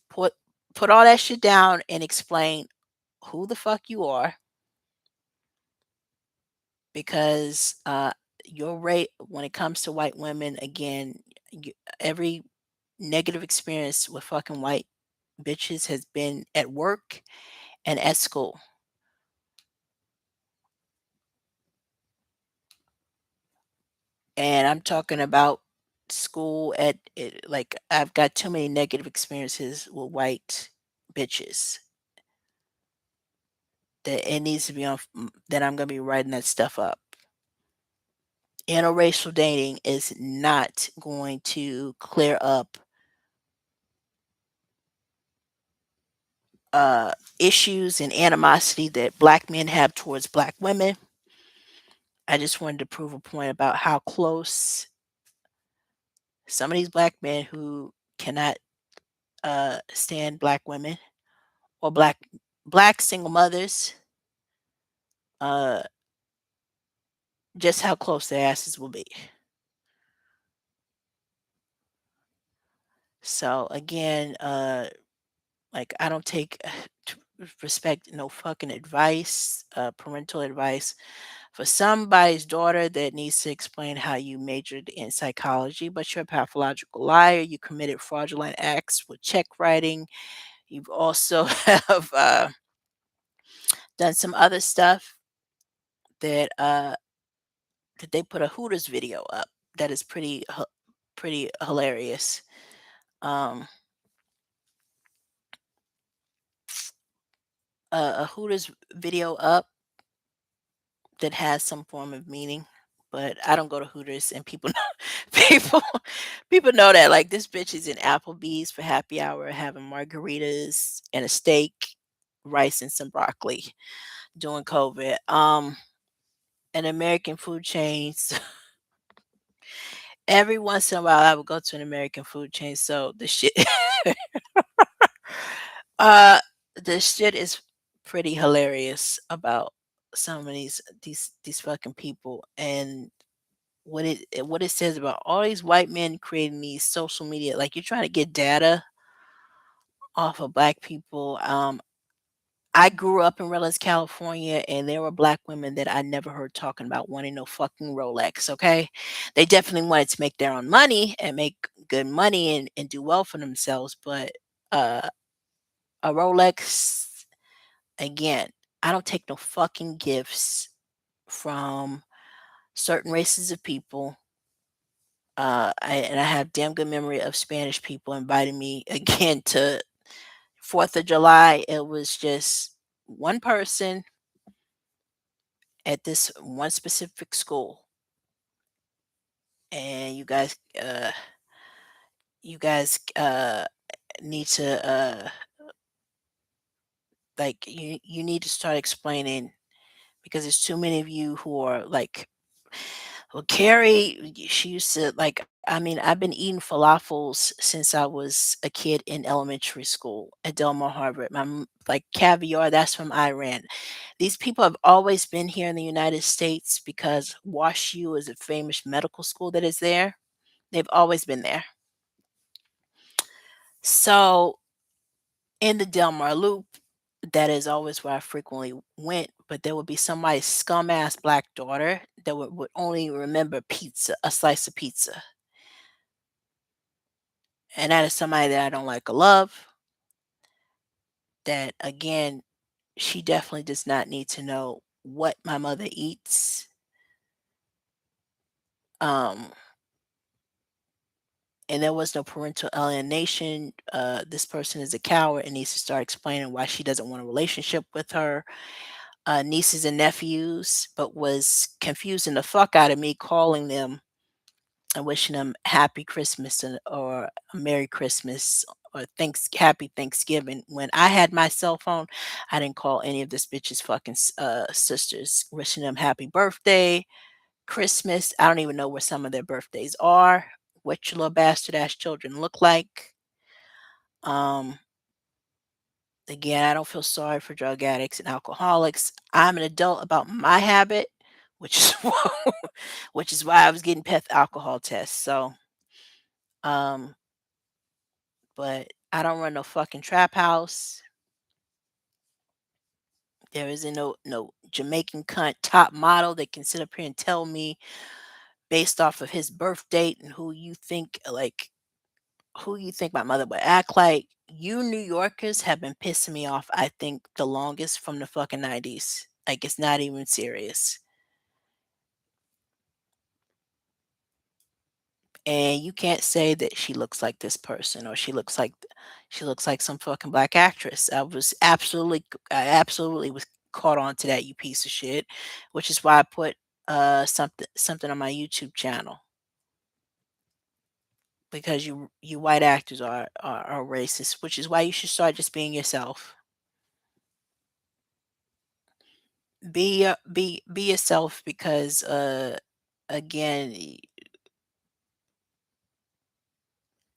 Put put all that shit down and explain who the fuck you are because your rate when it comes to white women again, every negative experience with fucking white bitches has been at work and at school. And I'm talking about school at it, like, I've got too many negative experiences with white bitches that it needs to be that I'm gonna be writing that stuff up. Interracial dating is not going to clear up uh, issues and animosity that black men have towards black women. I just wanted to prove a point about how close some of these black men who cannot stand black women or black single mothers, uh, just how close their asses will be. So again, like I don't take respect no fucking advice, parental advice for somebody's daughter that needs to explain how you majored in psychology, but you're a pathological liar. You committed fraudulent acts with check writing. You've also have done some other stuff that that they put a Hooters video up that is pretty hilarious. Um, a Hooters video up that has some form of meaning, but I don't go to Hooters, and people know people people know that, like, this bitch is in Applebee's for happy hour having margaritas and a steak, rice, and some broccoli during COVID. And American food chains, every once in a while, I would go to an American food chain, so uh, the shit is pretty hilarious about some of these fucking people, and what it says about all these white men creating these social media, like you're trying to get data off of black people. I grew up in Redlands, California, and there were black women that I never heard talking about wanting no fucking Rolex. Okay, they definitely wanted to make their own money and make good money and do well for themselves, but uh, a Rolex again. I don't take no fucking gifts from certain races of people. And I have damn good memory of Spanish people inviting me again to 4th of July. It was just one person at this one specific school, and you guys need to like you need to start explaining because there's too many of you who are like, well, Carrie, she used to like. I mean, I've been eating falafels since I was a kid in elementary school at Del Mar Harbor. Like caviar, that's from Iran. These people have always been here in the United States because Wash U is a famous medical school that is there. They've always been there. So in the Del Mar Loop, that is always where I frequently went, but there would be somebody's scum ass black daughter that would only remember pizza, a slice of pizza. And that is somebody that I don't like or love. That again, she definitely does not need to know what my mother eats. Um, and there was no parental alienation. This person is a coward and needs to start explaining why she doesn't want a relationship with her nieces and nephews, but was confusing the fuck out of me calling them and wishing them happy Christmas or a Merry Christmas or Happy Thanksgiving. When I had my cell phone, I didn't call any of this bitch's fucking sisters, wishing them happy birthday, Christmas. I don't even know where some of their birthdays are, what your little bastard ass children look like. Um, Again, I don't feel sorry for drug addicts and alcoholics. I'm an adult about my habit, which is which is why I was getting peth alcohol tests. So, um, but I don't run no fucking trap house. There isn't no Jamaican cunt top model that can sit up here and tell me based off of his birth date and who you think my mother would act like. You New Yorkers have been pissing me off, I think, the longest from the fucking 90s. Like, it's not even serious. and you can't say that she looks like this person or she looks like some fucking black actress. I absolutely was caught on to that, you piece of shit, which is why I put something on my YouTube channel because you white actors are racist, which is why you should start just being yourself. Be yourself because again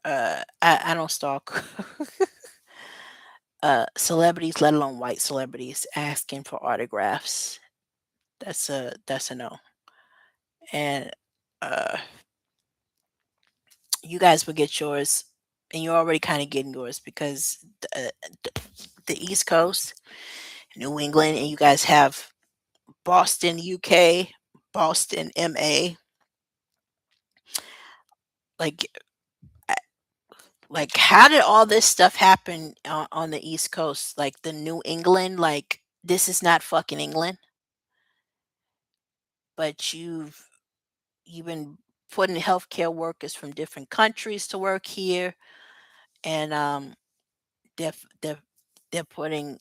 I don't stalk celebrities, let alone white celebrities, asking for autographs. That's a no. And uh, you guys will get yours, and you're already kind of getting yours because the East Coast, New England, and you guys have Boston, UK, Boston, MA. Like, uh, like, how did all this stuff happen on the East Coast? Like the New England, like this is not fucking England, but you've been putting healthcare workers from different countries to work here, and they're they're they're putting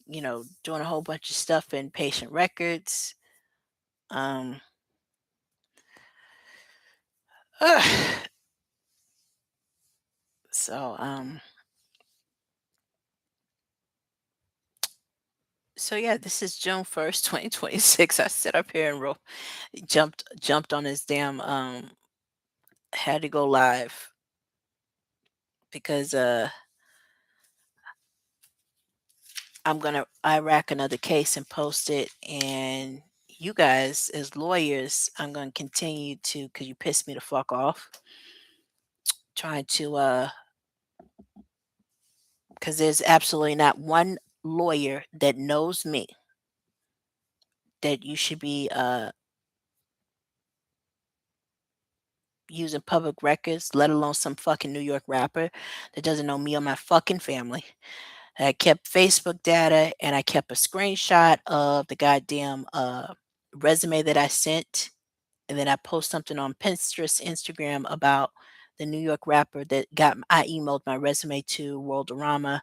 doing a whole bunch of stuff in patient records. Um, so so yeah, this is June 1st, 2026. I sit up here and jumped on this damn had to go live because I'm gonna IRAC another case and post it, and you guys as lawyers, I'm gonna continue to because you pissed me the fuck off, trying to because there's absolutely not one lawyer that knows me that you should be using public records, let alone some fucking New York rapper that doesn't know me or my fucking family. I kept Facebook data and I kept a screenshot of the goddamn resume that I sent, and then I post something on Pinterest, Instagram about the New York rapper that I emailed my resume to Worldorama,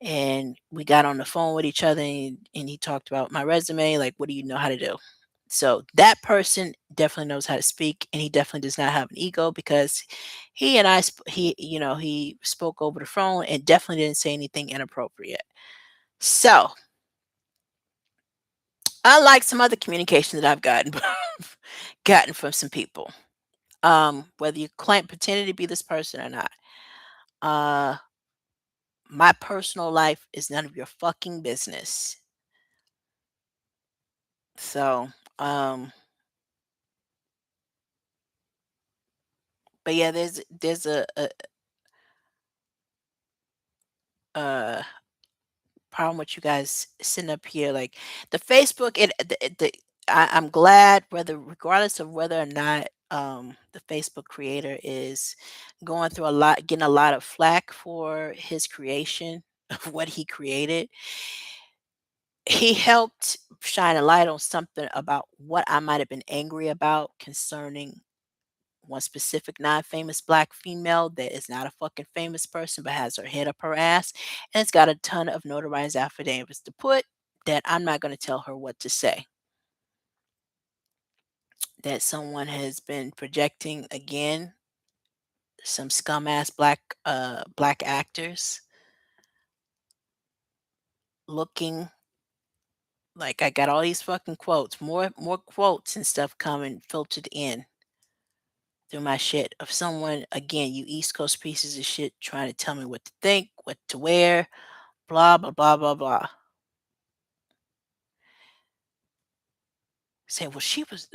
and we got on the phone with each other, and he talked about my resume, like, what do you know how to do? So that person definitely knows how to speak, and he definitely does not have an ego because he and he spoke over the phone and definitely didn't say anything inappropriate. So, unlike some other communication that I've gotten gotten from some people, whether you claim pretending to be this person or not, uh, my personal life is none of your fucking business. So, but yeah, there's a problem with you guys sitting up here like the Facebook and I'm glad whether regardless of whether or not the Facebook creator is going through a lot, getting a lot of flack for his creation of what he created. He helped shine a light on something about what I might have been angry about concerning one specific non-famous black female that is not a fucking famous person but has her head up her ass, and it's got a ton of notarized affidavits to put that I'm not going to tell her what to say. That someone has been projecting again some scum ass black actors looking like I got all these fucking quotes, more quotes and stuff coming filtered in through my shit of someone again, you East Coast pieces of shit trying to tell me what to think, what to wear, blah, blah, blah, blah, blah. Say, well, she was,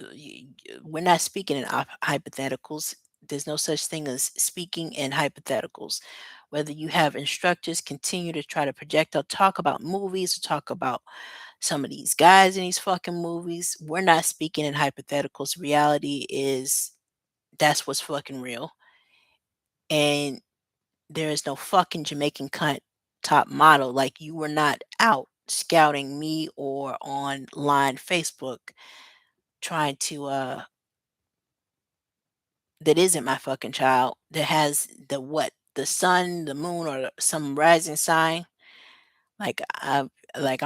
we're not speaking in hypotheticals. There's no such thing as speaking in hypotheticals. Whether you have instructors continue to try to project or talk about movies or talk about some of these guys in these fucking movies, we're not speaking in hypotheticals. Reality is that's what's fucking real. And there is no fucking Jamaican cunt top model. Like you were not out scouting me or online Facebook trying to that isn't my fucking child, that has the what? The sun, the moon, or some rising sign, like, I'm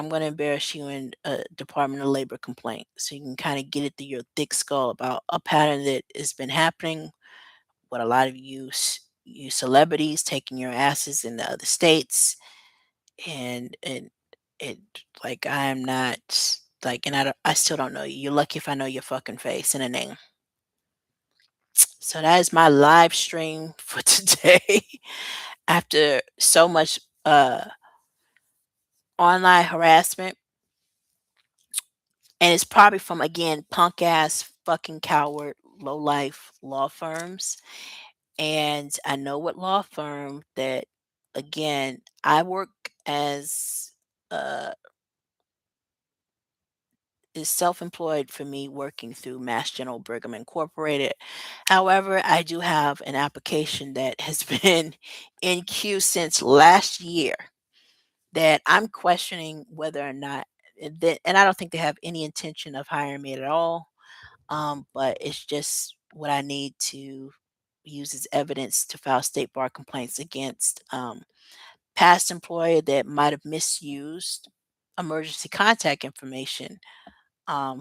gonna embarrass you in a Department of Labor complaint, so you can kinda get it through your thick skull about a pattern that has been happening with a lot of you celebrities taking your asses in the other states, and it like, I am not, like, and I still don't know you. You're lucky if I know your fucking face and a name. So that is my live stream for today. After so much, online harassment, and it's probably from, again, punk ass, fucking coward, low life law firms, and I know what law firm that, again, I work as, uh is self-employed for me working through Mass General Brigham Incorporated. However, I do have an application that has been in queue since last year that I'm questioning whether or not that, and I don't think they have any intention of hiring me at all. But it's just what I need to use as evidence to file state bar complaints against past employer that might have misused emergency contact information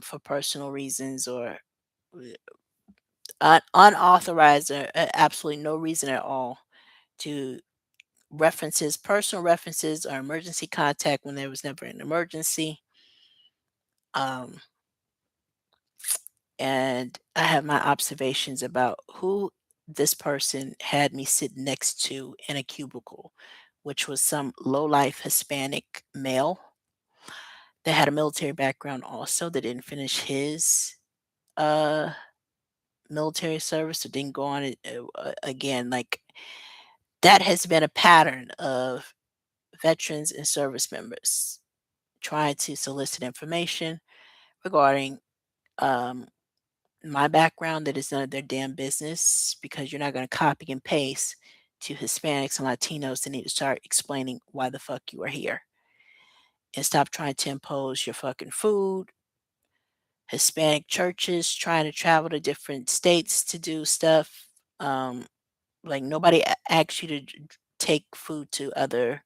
for personal reasons, or unauthorized, or absolutely no reason at all to references, personal references, or emergency contact when there was never an emergency. Um, and I have my observations about who this person had me sit next to in a cubicle, which was some low life Hispanic male that had a military background also, that didn't finish his uh military service, or didn't go on it again. Like, that has been a pattern of veterans and service members trying to solicit information regarding um my background that is none of their damn business, because you're not going to copy and paste to Hispanics and Latinos that need to start explaining why the fuck you are here, and stop trying to impose your fucking food. Hispanic churches trying to travel to different states to do stuff. Um, like, nobody asks you to take food to other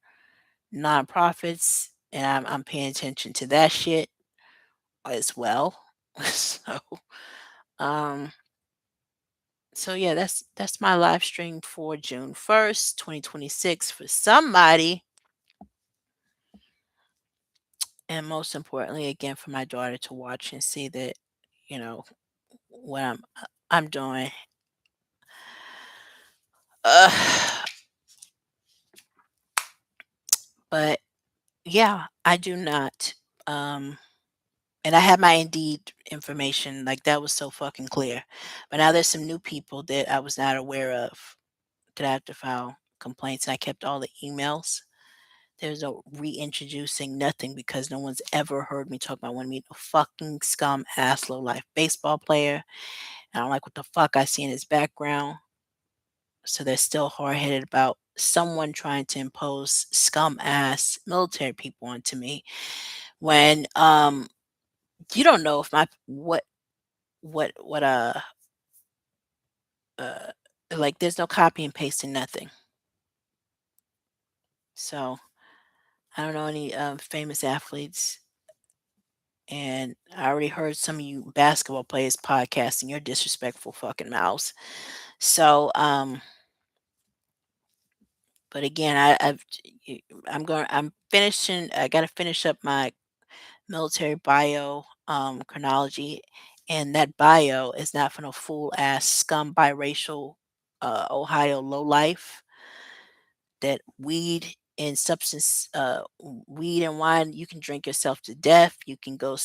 nonprofits, and I'm paying attention to that shit as well. So, um, So yeah, that's my live stream for June 1st, 2026, for somebody, and most importantly, again, for my daughter to watch and see that, you know, what I'm doing. Ugh. But yeah, I do not. Um, and I had my Indeed information, like, that was so fucking clear. But now there's some new people that I was not aware of that I have to file complaints, and I kept all the emails. There's no reintroducing nothing, because no one's ever heard me talk about wanting me a fucking scum ass low life baseball player. I don't like what the fuck I see in his background. So they're still hard headed about someone trying to impose scum ass military people onto me, when you don't know if my what uh like, there's no copy and pasting, nothing. So I don't know any famous athletes, and I already heard some of you basketball players podcasting your disrespectful fucking mouths. So, but again, I'm finishing. I got to finish up my military bio chronology, and that bio is not for no fool ass scum biracial Ohio lowlife that weed and wine, you can drink yourself to death, you can go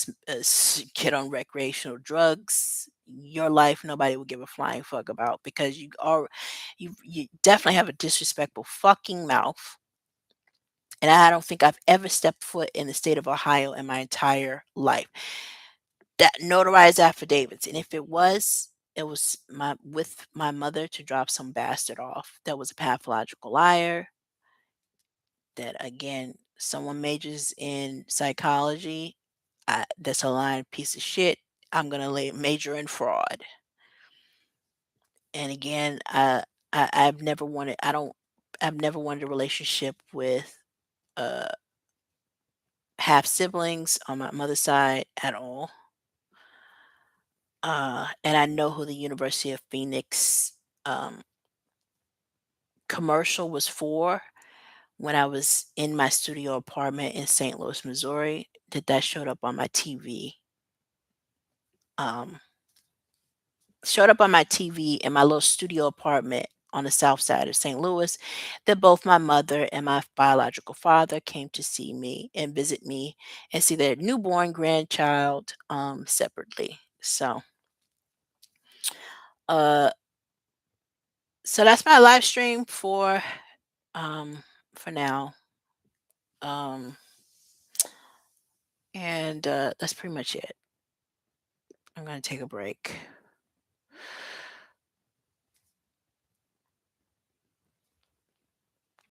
get on recreational drugs. Your life nobody will give a flying fuck about, because you definitely have a disrespectful fucking mouth, and I don't think I've ever stepped foot in the state of Ohio in my entire life. That notarized affidavits, and if it was my with my mother to drop some bastard off that was a pathological liar, that, again, someone majors in psychology, that's a lying piece of shit. I'm gonna major in fraud. And again, I've never wanted I don't I've never wanted a relationship with, uh, half siblings on my mother's side at all. And I know who the University of Phoenix, um, commercial was for when I was in my studio apartment in St. Louis, Missouri, that showed up on my TV. Um, Showed up on my TV in my little studio apartment on the south side of St. Louis, that both my mother and my biological father came to see me and visit me and see their newborn grandchild, separately. Uh, so that's my live stream um, for now. Um, and that's pretty much it. I'm gonna take a break.